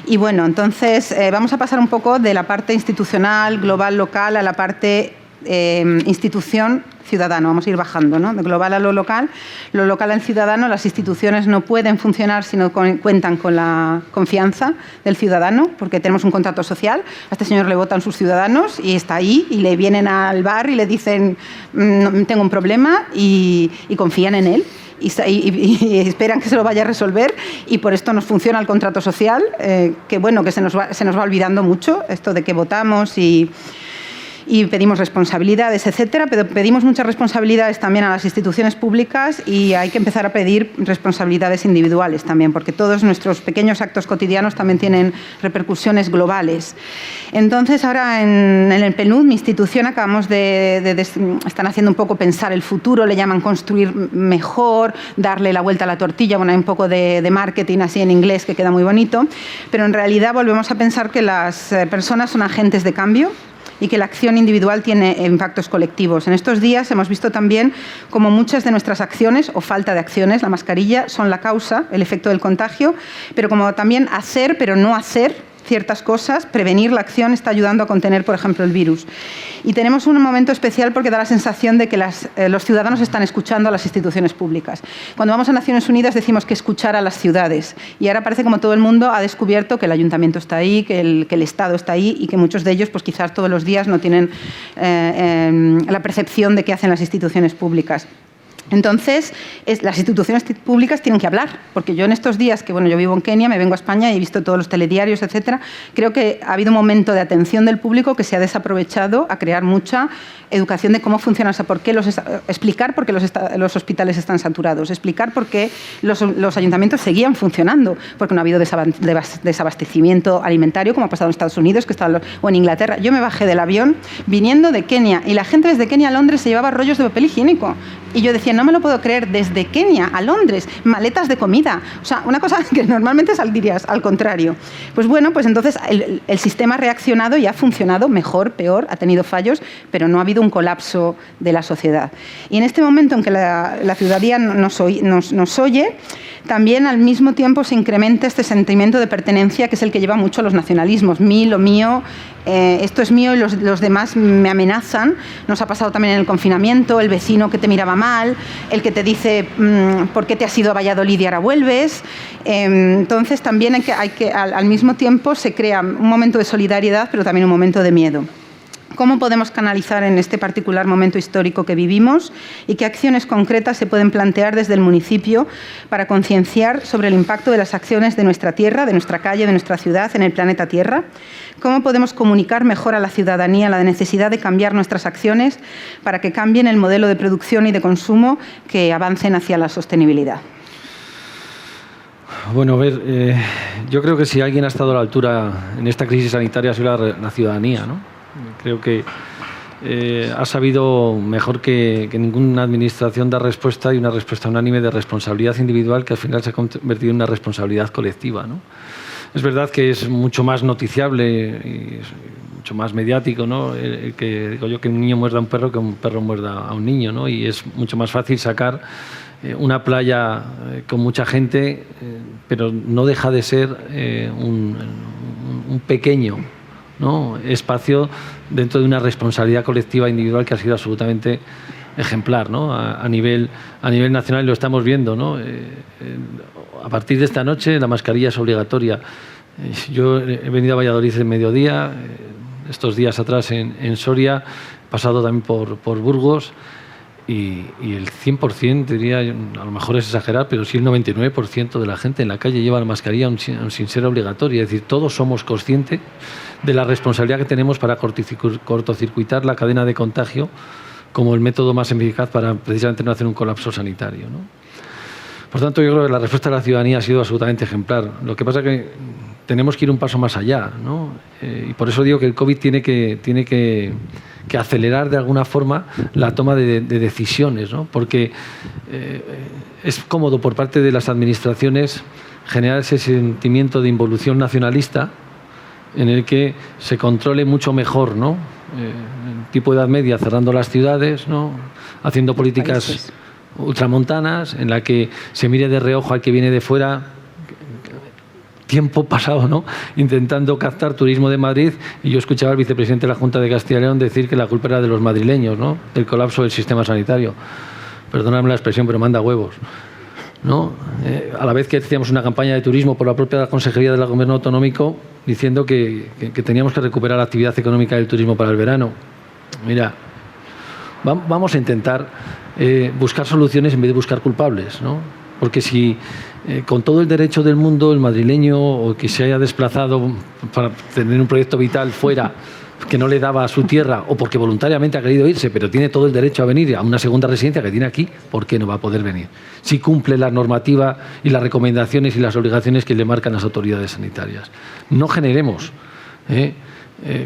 Y bueno, entonces vamos a pasar un poco de la parte institucional, global, local, a la parte institución, ciudadano. Vamos a ir bajando, ¿no? De global a lo local al ciudadano. Las instituciones no pueden funcionar si no cuentan con la confianza del ciudadano, porque tenemos un contrato social. A este señor le votan sus ciudadanos y está ahí, y le vienen al bar y le dicen tengo un problema, y confían en él. Y esperan que se lo vaya a resolver, y por esto nos funciona el contrato social, que bueno, que se nos va olvidando mucho esto de que votamos y pedimos responsabilidades, etcétera, pero pedimos muchas responsabilidades también a las instituciones públicas, y hay que empezar a pedir responsabilidades individuales también, porque todos nuestros pequeños actos cotidianos también tienen repercusiones globales. Entonces, ahora en el PNUD, mi institución, están haciendo un poco pensar el futuro, le llaman construir mejor, darle la vuelta a la tortilla. Bueno, hay un poco de marketing así en inglés que queda muy bonito, pero en realidad volvemos a pensar que las personas son agentes de cambio y que la acción individual tiene impactos colectivos. En estos días hemos visto también cómo muchas de nuestras acciones, o falta de acciones, la mascarilla, son la causa, el efecto del contagio, pero como también hacer, pero no hacer ciertas cosas, prevenir la acción, está ayudando a contener, por ejemplo, el virus. Y tenemos un momento especial porque da la sensación de que los ciudadanos están escuchando a las instituciones públicas. Cuando vamos a Naciones Unidas decimos que escuchar a las ciudades, y ahora parece como todo el mundo ha descubierto que el ayuntamiento está ahí, que el Estado está ahí, y que muchos de ellos pues quizás todos los días no tienen la percepción de qué hacen las instituciones públicas. Entonces, las instituciones públicas tienen que hablar, porque yo en estos días, que bueno, yo vivo en Kenia, me vengo a España y he visto todos los telediarios, etcétera, creo que ha habido un momento de atención del público que se ha desaprovechado a crear mucha educación de cómo funciona, o sea, explicar por qué los hospitales están saturados, explicar por qué los ayuntamientos seguían funcionando, porque no ha habido desabastecimiento alimentario, como ha pasado en Estados Unidos o en Inglaterra. Yo me bajé del avión viniendo de Kenia, y la gente desde Kenia a Londres se llevaba rollos de papel higiénico. Y yo decía, no me lo puedo creer, desde Kenia a Londres, maletas de comida. O sea, una cosa que normalmente saldrías al contrario. Pues bueno, pues entonces el sistema ha reaccionado y ha funcionado mejor, peor, ha tenido fallos, pero no ha habido un colapso de la sociedad. Y en este momento en que la ciudadanía nos oye, también al mismo tiempo se incrementa este sentimiento de pertenencia, que es el que lleva mucho a los nacionalismos. Lo mío, esto es mío y los demás me amenazan. Nos ha pasado también en el confinamiento, el vecino que te miraba mal, el que te dice ¿por qué te has ido a Valladolid y ahora vuelves? Entonces también al mismo tiempo se crea un momento de solidaridad, pero también un momento de miedo. ¿Cómo podemos canalizar en este particular momento histórico que vivimos, y qué acciones concretas se pueden plantear desde el municipio para concienciar sobre el impacto de las acciones de nuestra tierra, de nuestra calle, de nuestra ciudad en el planeta Tierra? ¿Cómo podemos comunicar mejor a la ciudadanía la necesidad de cambiar nuestras acciones para que cambien el modelo de producción y de consumo, que avancen hacia la sostenibilidad? Bueno, a ver, yo creo que si alguien ha estado a la altura en esta crisis sanitaria ha sido la ciudadanía, ¿no? Creo que ha sabido mejor que ninguna administración dar respuesta, y una respuesta unánime de responsabilidad individual que al final se ha convertido en una responsabilidad colectiva, ¿no? Es verdad que es mucho más noticiable y mucho más mediático, ¿no? Que digo yo, que un niño muerda a un perro que un perro muerda a un niño, ¿no? Y es mucho más fácil sacar una playa con mucha gente, pero no deja de ser un pequeño, ¿no?, espacio dentro de una responsabilidad colectiva individual que ha sido absolutamente ejemplar, ¿no? A nivel nacional, y lo estamos viendo, ¿no? A partir de esta noche la mascarilla es obligatoria. Yo he venido a Valladolid en mediodía, estos días atrás en Soria, he pasado también por Burgos, y el 100%, diría, a lo mejor es exagerar, pero sí el 99% de la gente en la calle lleva la mascarilla sin ser obligatoria. Es decir, todos somos conscientes de la responsabilidad que tenemos para cortocircuitar la cadena de contagio como el método más eficaz para precisamente no hacer un colapso sanitario, ¿no? Por tanto, yo creo que la respuesta de la ciudadanía ha sido absolutamente ejemplar. Lo que pasa es que tenemos que ir un paso más allá, ¿no? Y por eso digo que el COVID tiene que acelerar de alguna forma la toma de decisiones, ¿no? Porque es cómodo por parte de las administraciones generar ese sentimiento de involución nacionalista en el que se controle mucho mejor, ¿no? El tipo de edad media cerrando las ciudades, ¿no? Haciendo políticas ultramontanas en la que se mire de reojo al que viene de fuera, tiempo pasado, ¿no?, intentando captar turismo de Madrid, y yo escuchaba al vicepresidente de la Junta de Castilla y León decir que la culpa era de los madrileños, ¿no?, del colapso del sistema sanitario. Perdóname la expresión, pero manda huevos, ¿no? A la vez que hacíamos una campaña de turismo por la propia Consejería del Gobierno Autonómico diciendo que teníamos que recuperar la actividad económica del turismo para el verano. Mira, vamos a intentar buscar soluciones en vez de buscar culpables, ¿no? Porque si con todo el derecho del mundo el madrileño, o que se haya desplazado para tener un proyecto vital fuera que no le daba a su tierra, o porque voluntariamente ha querido irse, pero tiene todo el derecho a venir a una segunda residencia que tiene aquí, ¿por qué no va a poder venir? Si cumple la normativa y las recomendaciones y las obligaciones que le marcan las autoridades sanitarias. No generemos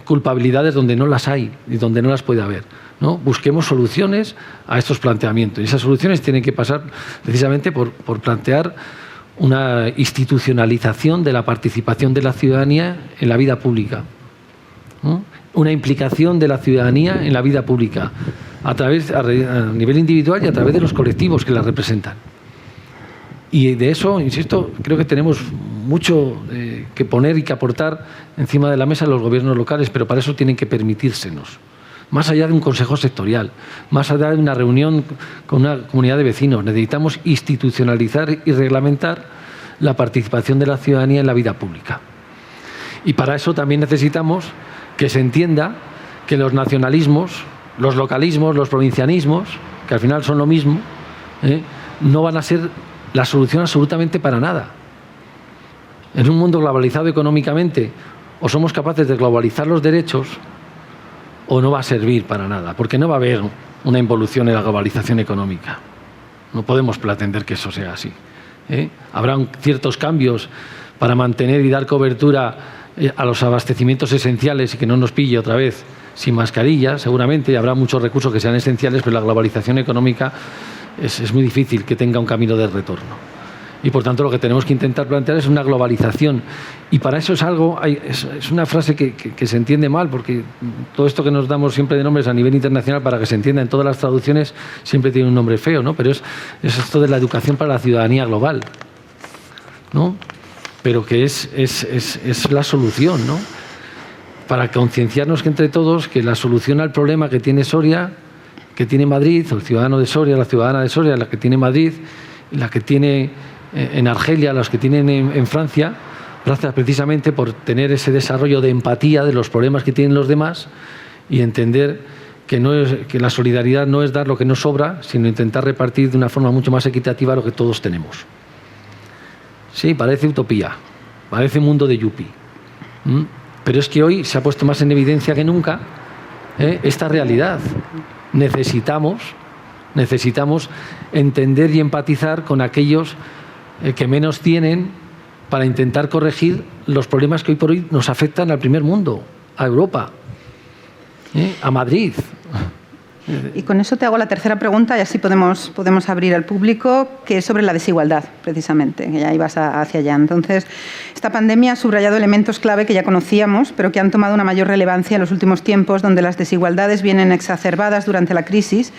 culpabilidades donde no las hay y donde no las puede haber, ¿no? Busquemos soluciones a estos planteamientos. Y esas soluciones tienen que pasar precisamente por plantear una institucionalización de la participación de la ciudadanía en la vida pública, ¿no? Una implicación de la ciudadanía en la vida pública a nivel individual y a través de los colectivos que la representan. Y de eso, insisto, creo que tenemos mucho que poner y que aportar encima de la mesa los gobiernos locales, pero para eso tienen que permitírsenos. Más allá de un consejo sectorial, más allá de una reunión con una comunidad de vecinos, necesitamos institucionalizar y reglamentar la participación de la ciudadanía en la vida pública. Y para eso también necesitamos que se entienda que los nacionalismos, los localismos, los provincianismos, que al final son lo mismo, no van a ser la solución absolutamente para nada. En un mundo globalizado económicamente, o somos capaces de globalizar los derechos, o no va a servir para nada, porque no va a haber una involución en la globalización económica. No podemos pretender que eso sea así. Habrá ciertos cambios para mantener y dar cobertura a los abastecimientos esenciales y que no nos pille otra vez sin mascarilla, seguramente, y habrá muchos recursos que sean esenciales, pero la globalización económica es muy difícil que tenga un camino de retorno. Y por tanto lo que tenemos que intentar plantear es una globalización. Y para eso es una frase que se entiende mal, porque todo esto que nos damos siempre de nombres a nivel internacional para que se entienda en todas las traducciones siempre tiene un nombre feo, ¿no? Pero es esto de la educación para la ciudadanía global, ¿no? Pero que es la solución, ¿no? Para concienciarnos que entre todos que la solución al problema que tiene Soria, que tiene Madrid, o el ciudadano de Soria, la ciudadana de Soria, la que tiene Madrid, la que tiene en Argelia, los que tienen en Francia, gracias precisamente por tener ese desarrollo de empatía de los problemas que tienen los demás y entender que la solidaridad no es dar lo que nos sobra, sino intentar repartir de una forma mucho más equitativa lo que todos tenemos. Sí, parece utopía, parece mundo de yuppie, pero es que hoy se ha puesto más en evidencia que nunca esta realidad. Necesitamos entender y empatizar con aquellos que menos tienen para intentar corregir los problemas que hoy por hoy nos afectan al primer mundo, a Europa, a Madrid. Y con eso te hago la tercera pregunta y así podemos abrir al público, que es sobre la desigualdad, precisamente, que ya ibas hacia allá. Entonces, esta pandemia ha subrayado elementos clave que ya conocíamos, pero que han tomado una mayor relevancia en los últimos tiempos, donde las desigualdades vienen exacerbadas durante la crisis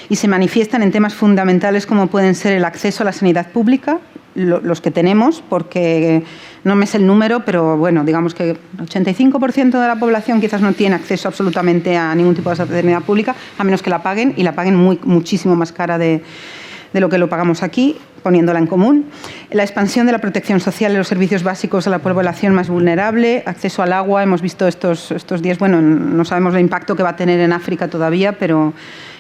y se manifiestan en temas fundamentales como pueden ser el acceso a la sanidad pública, los que tenemos, porque no me sé el número, pero bueno, digamos que el 85% de la población quizás no tiene acceso absolutamente a ningún tipo de sanidad pública, a menos que la paguen, y la paguen muchísimo más cara de lo que lo pagamos aquí, poniéndola en común. La expansión de la protección social y los servicios básicos a la población más vulnerable, acceso al agua, hemos visto estos días, bueno, no sabemos el impacto que va a tener en África todavía, pero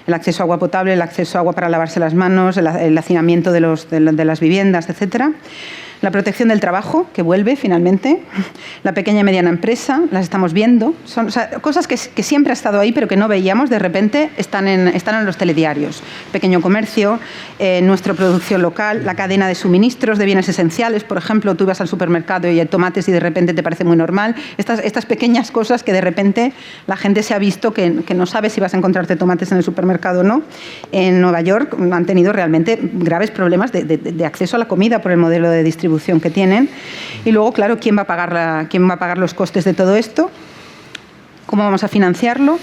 el acceso a agua potable, el acceso a agua para lavarse las manos, el hacinamiento de las viviendas, etcétera. La protección del trabajo, que vuelve finalmente, la pequeña y mediana empresa, las estamos viendo. Son cosas que siempre ha estado ahí, pero que no veíamos, de repente están en los telediarios. Pequeño comercio, nuestra producción local, la cadena de suministros de bienes esenciales. Por ejemplo, tú ibas al supermercado y hay tomates y de repente te parece muy normal. Estas pequeñas cosas que de repente la gente se ha visto que no sabe si vas a encontrarte tomates en el supermercado o no. En Nueva York han tenido realmente graves problemas de acceso a la comida por el modelo de distribución que tienen. Y luego, claro, ¿quién va a pagar los costes de todo esto? ¿Cómo vamos a financiarlo?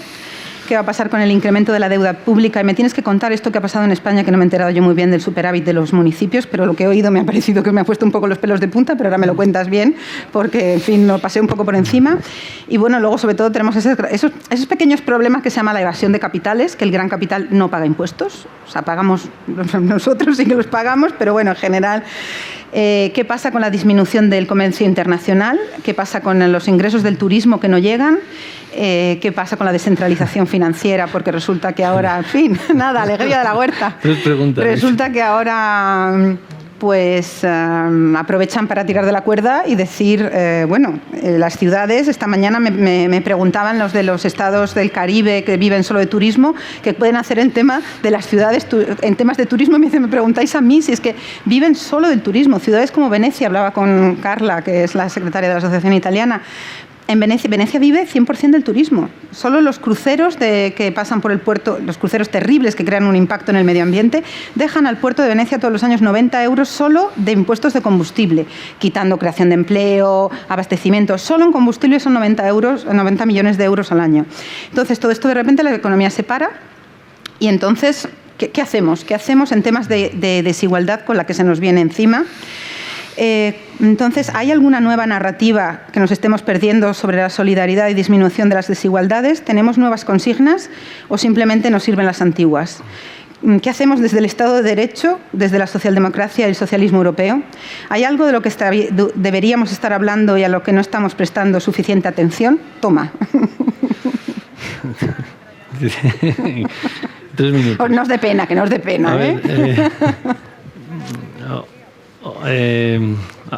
qué va a pasar con el incremento de la deuda pública. Y me tienes que contar esto que ha pasado en España, que no me he enterado yo muy bien del superávit de los municipios, pero lo que he oído me ha parecido que me ha puesto un poco los pelos de punta, pero ahora me lo cuentas bien, porque, en fin, lo pasé un poco por encima. Y bueno, luego, sobre todo, tenemos esos pequeños problemas que se llama la evasión de capitales, que el gran capital no paga impuestos, o sea, pagamos nosotros, sí que los pagamos, pero bueno, en general... ¿Qué pasa con la disminución del comercio internacional? ¿Qué pasa con los ingresos del turismo que no llegan? ¿Qué pasa con la descentralización financiera? Porque resulta que ahora, en fin, nada, alegría de la huerta. Resulta que ahora... pues aprovechan para tirar de la cuerda y decir, las ciudades, esta mañana me preguntaban los de los estados del Caribe que viven solo de turismo, qué pueden hacer en tema de las ciudades, en temas de turismo, y me preguntáis a mí si es que viven solo del turismo. Ciudades como Venecia, hablaba con Carla, que es la secretaria de la Asociación Italiana. En Venecia vive 100% del turismo. Solo los cruceros que pasan por el puerto, los cruceros terribles que crean un impacto en el medio ambiente, dejan al puerto de Venecia todos los años 90 euros solo de impuestos de combustible, quitando creación de empleo, abastecimiento. Solo en combustible son 90 millones de euros al año. Entonces, todo esto de repente la economía se para y entonces, ¿qué hacemos? ¿Qué hacemos en temas de desigualdad con la que se nos viene encima? Entonces, ¿hay alguna nueva narrativa que nos estemos perdiendo sobre la solidaridad y disminución de las desigualdades? ¿Tenemos nuevas consignas o simplemente nos sirven las antiguas? ¿Qué hacemos desde el Estado de Derecho, desde la socialdemocracia y el socialismo europeo? ¿Hay algo de lo que deberíamos estar hablando y a lo que no estamos prestando suficiente atención? Toma. 3 minutos. No os dé pena, que no os dé pena.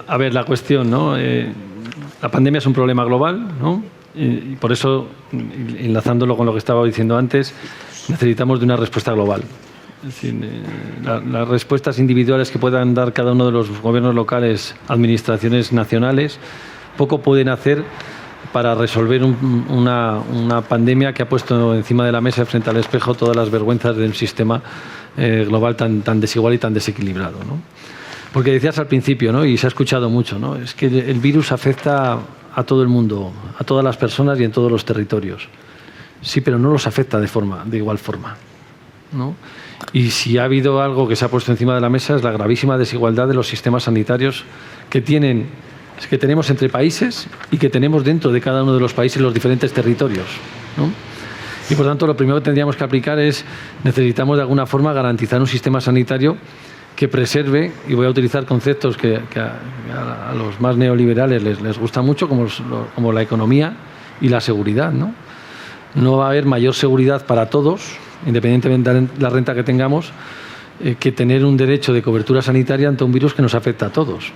A ver, la cuestión, ¿no? La pandemia es un problema global, ¿no? Y por eso, enlazándolo con lo que estaba diciendo antes, necesitamos de una respuesta global. Es decir, las respuestas individuales que puedan dar cada uno de los gobiernos locales, administraciones nacionales, poco pueden hacer para resolver una pandemia que ha puesto encima de la mesa, frente al espejo, todas las vergüenzas del sistema global tan desigual y tan desequilibrado, ¿no? Porque decías al principio, ¿no? Y se ha escuchado mucho, ¿no? Es que el virus afecta a todo el mundo, a todas las personas y en todos los territorios. Sí, pero no los afecta de igual forma, ¿no? Y si ha habido algo que se ha puesto encima de la mesa es la gravísima desigualdad de los sistemas sanitarios que tenemos entre países y que tenemos dentro de cada uno de los países los diferentes territorios, ¿no? Y por tanto, lo primero que tendríamos que aplicar necesitamos de alguna forma garantizar un sistema sanitario que preserve, y voy a utilizar conceptos que a los más neoliberales les gusta mucho, como la economía y la seguridad, ¿no? No va a haber mayor seguridad para todos, independientemente de la renta que tengamos, que tener un derecho de cobertura sanitaria ante un virus que nos afecta a todos.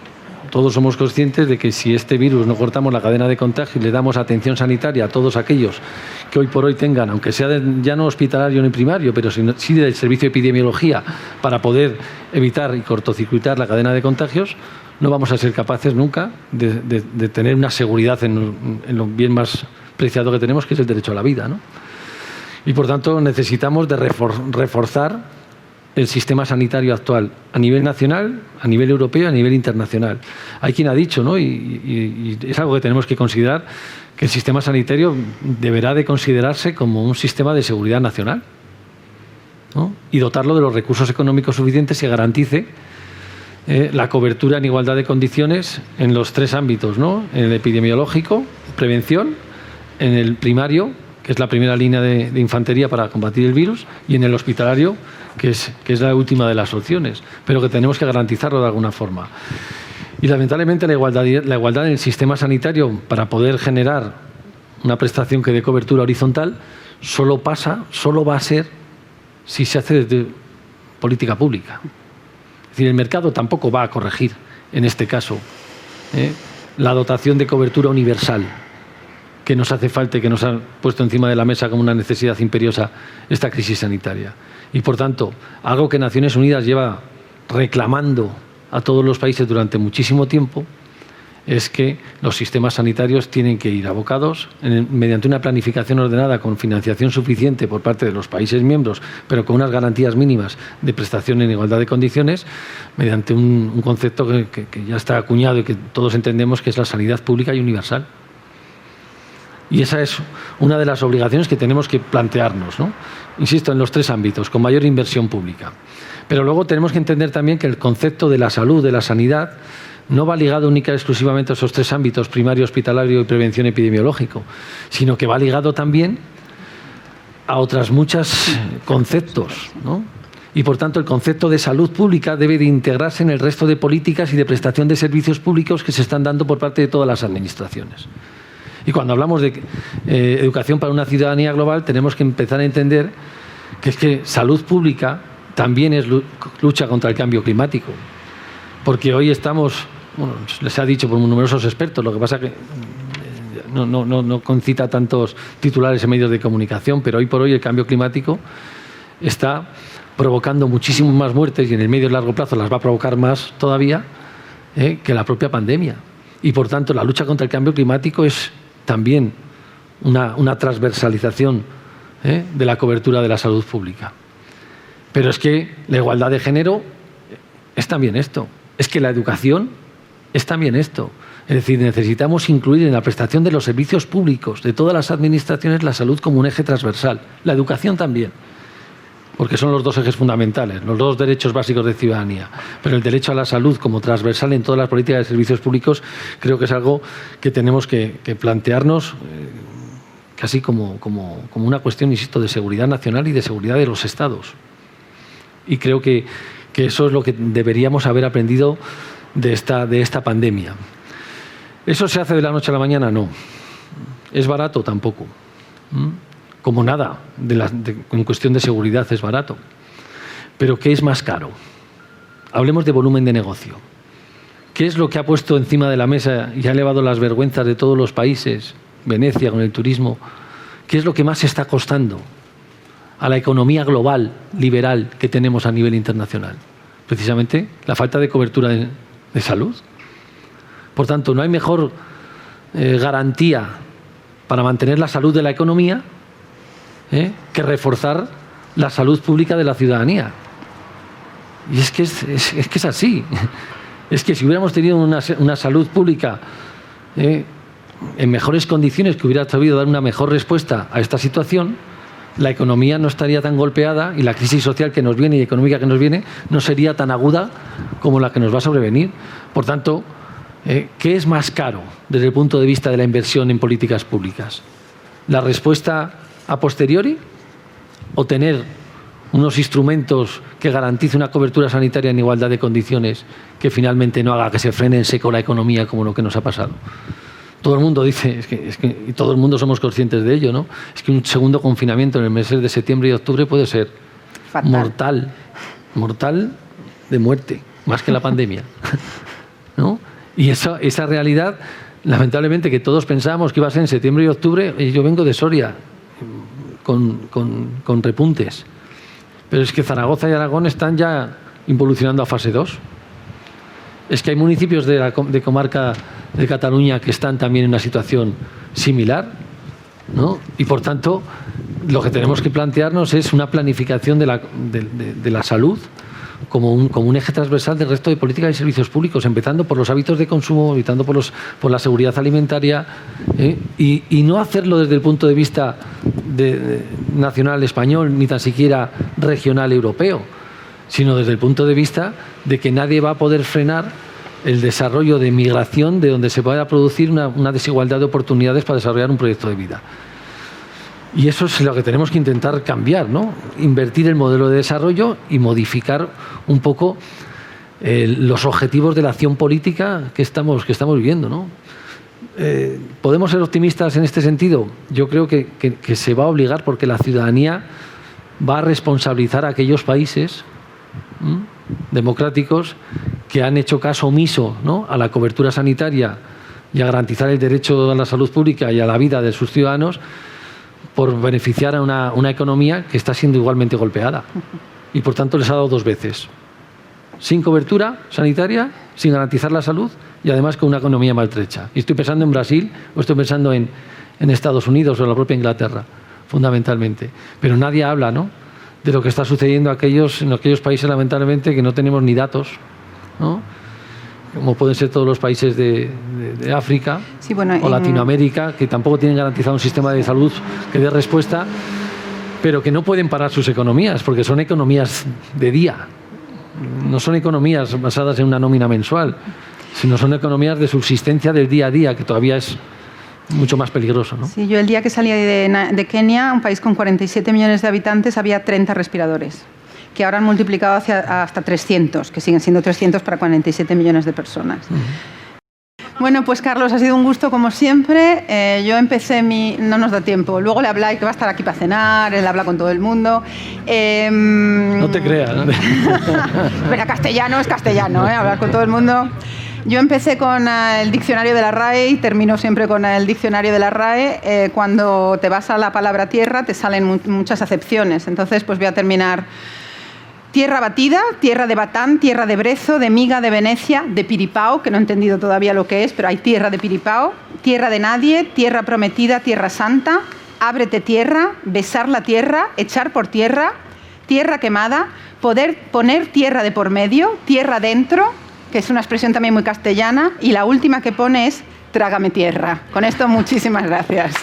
Todos somos conscientes de que si este virus no cortamos la cadena de contagio y le damos atención sanitaria a todos aquellos que hoy por hoy tengan, aunque sea ya no hospitalario ni primario, pero sí del servicio de epidemiología, para poder evitar y cortocircuitar la cadena de contagios, no vamos a ser capaces nunca de tener una seguridad en lo bien más preciado que tenemos, que es el derecho a la vida, ¿no? Y por tanto necesitamos de reforzar el sistema sanitario actual a nivel nacional, a nivel europeo, a nivel internacional. Hay quien ha dicho, ¿no? Y es algo que tenemos que considerar, que el sistema sanitario deberá de considerarse como un sistema de seguridad nacional, ¿no? Y dotarlo de los recursos económicos suficientes que garantice la cobertura en igualdad de condiciones en los 3 ámbitos, ¿no? En el epidemiológico, prevención, en el primario, que es la primera línea de infantería para combatir el virus, y en el hospitalario, que es la última de las opciones, pero que tenemos que garantizarlo de alguna forma. Y lamentablemente la igualdad en el sistema sanitario, para poder generar una prestación que dé cobertura horizontal, solo va a ser si se hace desde política pública. Es decir, el mercado tampoco va a corregir, en este caso, la dotación de cobertura universal que nos hace falta y que nos ha puesto encima de la mesa como una necesidad imperiosa esta crisis sanitaria. Y, por tanto, algo que Naciones Unidas lleva reclamando a todos los países durante muchísimo tiempo es que los sistemas sanitarios tienen que ir abocados mediante una planificación ordenada con financiación suficiente por parte de los países miembros, pero con unas garantías mínimas de prestación en igualdad de condiciones, mediante un concepto que ya está acuñado y que todos entendemos, que es la sanidad pública y universal. Y esa es una de las obligaciones que tenemos que plantearnos, ¿no? Insisto, en los 3 ámbitos, con mayor inversión pública. Pero luego tenemos que entender también que el concepto de la salud, de la sanidad, no va ligado única y exclusivamente a esos 3 ámbitos, primario, hospitalario y prevención epidemiológico, sino que va ligado también a otros muchos conceptos, ¿no? Y, por tanto, el concepto de salud pública debe de integrarse en el resto de políticas y de prestación de servicios públicos que se están dando por parte de todas las administraciones. Y cuando hablamos de educación para una ciudadanía global, tenemos que empezar a entender que es que salud pública también es lucha contra el cambio climático. Porque hoy estamos, bueno, les ha dicho por numerosos expertos, lo que pasa que no concita tantos titulares en medios de comunicación, pero hoy por hoy el cambio climático está provocando muchísimas más muertes y en el medio y largo plazo las va a provocar más todavía que la propia pandemia. Y, por tanto, la lucha contra el cambio climático es también una transversalización de la cobertura de la salud pública. Pero es que la igualdad de género es también esto. Es que la educación es también esto. Es decir, necesitamos incluir en la prestación de los servicios públicos de todas las administraciones la salud como un eje transversal. La educación también, porque son los 2 ejes fundamentales, los 2 derechos básicos de ciudadanía. Pero el derecho a la salud como transversal en todas las políticas de servicios públicos creo que es algo que tenemos que plantearnos casi como una cuestión, insisto, de seguridad nacional y de seguridad de los Estados. Y creo que eso es lo que deberíamos haber aprendido de esta pandemia. ¿Eso se hace de la noche a la mañana? No. ¿Es barato? Tampoco. Como nada, en cuestión de seguridad es barato. Pero ¿qué es más caro? Hablemos de volumen de negocio. ¿Qué es lo que ha puesto encima de la mesa y ha elevado las vergüenzas de todos los países? Venecia con el turismo. ¿Qué es lo que más está costando a la economía global, liberal, que tenemos a nivel internacional? Precisamente la falta de cobertura de salud. Por tanto, no hay mejor garantía para mantener la salud de la economía que reforzar la salud pública de la ciudadanía. Y es que es así. Es que si hubiéramos tenido una salud pública en mejores condiciones, que hubiera sabido dar una mejor respuesta a esta situación, la economía no estaría tan golpeada y la crisis social que nos viene y económica que nos viene no sería tan aguda como la que nos va a sobrevenir. Por tanto, ¿qué es más caro desde el punto de vista de la inversión en políticas públicas? ¿La respuesta a posteriori o tener unos instrumentos que garanticen una cobertura sanitaria en igualdad de condiciones que finalmente no haga que se frene en seco la economía como lo que nos ha pasado? Todo el mundo dice, y todo el mundo somos conscientes de ello, ¿no? Es que un segundo confinamiento en el mes de septiembre y octubre puede ser fatal. Mortal de muerte, más que la pandemia, ¿no? Y esa realidad, lamentablemente, que todos pensábamos que iba a ser en septiembre y octubre, y yo vengo de Soria, con repuntes. Pero es que Zaragoza y Aragón están ya involucionando a fase 2. Es que hay municipios de comarca de Cataluña que están también en una situación similar, ¿no? Y, por tanto, lo que tenemos que plantearnos es una planificación de la salud como un eje transversal del resto de políticas y servicios públicos, empezando por los hábitos de consumo, empezando por la seguridad alimentaria, y no hacerlo desde el punto de vista nacional español, ni tan siquiera regional europeo, sino desde el punto de vista de que nadie va a poder frenar el desarrollo de migración de donde se pueda producir una desigualdad de oportunidades para desarrollar un proyecto de vida. Y eso es lo que tenemos que intentar cambiar, ¿no? Invertir el modelo de desarrollo y modificar un poco los objetivos de la acción política que estamos viviendo, ¿no? ¿Podemos ser optimistas en este sentido? Yo creo que se va a obligar, porque la ciudadanía va a responsabilizar a aquellos países democráticos que han hecho caso omiso, ¿no?, a la cobertura sanitaria y a garantizar el derecho a la salud pública y a la vida de sus ciudadanos, por beneficiar a una economía que está siendo igualmente golpeada. Y, por tanto, les ha dado 2 veces. Sin cobertura sanitaria, sin garantizar la salud y, además, con una economía maltrecha. Y estoy pensando en Brasil o estoy pensando en Estados Unidos o en la propia Inglaterra, fundamentalmente. Pero nadie habla, ¿no?, de lo que está sucediendo en aquellos países, lamentablemente, que no tenemos ni datos, ¿no?, como pueden ser todos los países de África sí, bueno, o Latinoamérica, que tampoco tienen garantizado un sistema de salud que dé respuesta, pero que no pueden parar sus economías, porque son economías de día, no son economías basadas en una nómina mensual, sino son economías de subsistencia del día a día, que todavía es mucho más peligroso, ¿no? Sí, yo el día que salí de Kenia, un país con 47 millones de habitantes, había 30 respiradores, que ahora han multiplicado hasta 300, que siguen siendo 300 para 47 millones de personas. Bueno, pues Carlos, ha sido un gusto como siempre. Yo empecé no nos da tiempo. Luego le habláis, que va a estar aquí para cenar, él habla con todo el mundo. No te creas, ¿no? Pero castellano es castellano, hablar con todo el mundo. Yo empecé con el diccionario de la RAE y termino siempre con el diccionario de la RAE. Cuando te vas a la palabra tierra te salen muchas acepciones. Entonces, pues voy a terminar. Tierra batida, tierra de Batán, tierra de Brezo, de Miga, de Venecia, de Piripao, que no he entendido todavía lo que es, pero hay tierra de Piripao, tierra de nadie, tierra prometida, tierra santa, ábrete tierra, besar la tierra, echar por tierra, tierra quemada, poder poner tierra de por medio, tierra dentro, que es una expresión también muy castellana, y la última que pone es trágame tierra. Con esto, muchísimas gracias.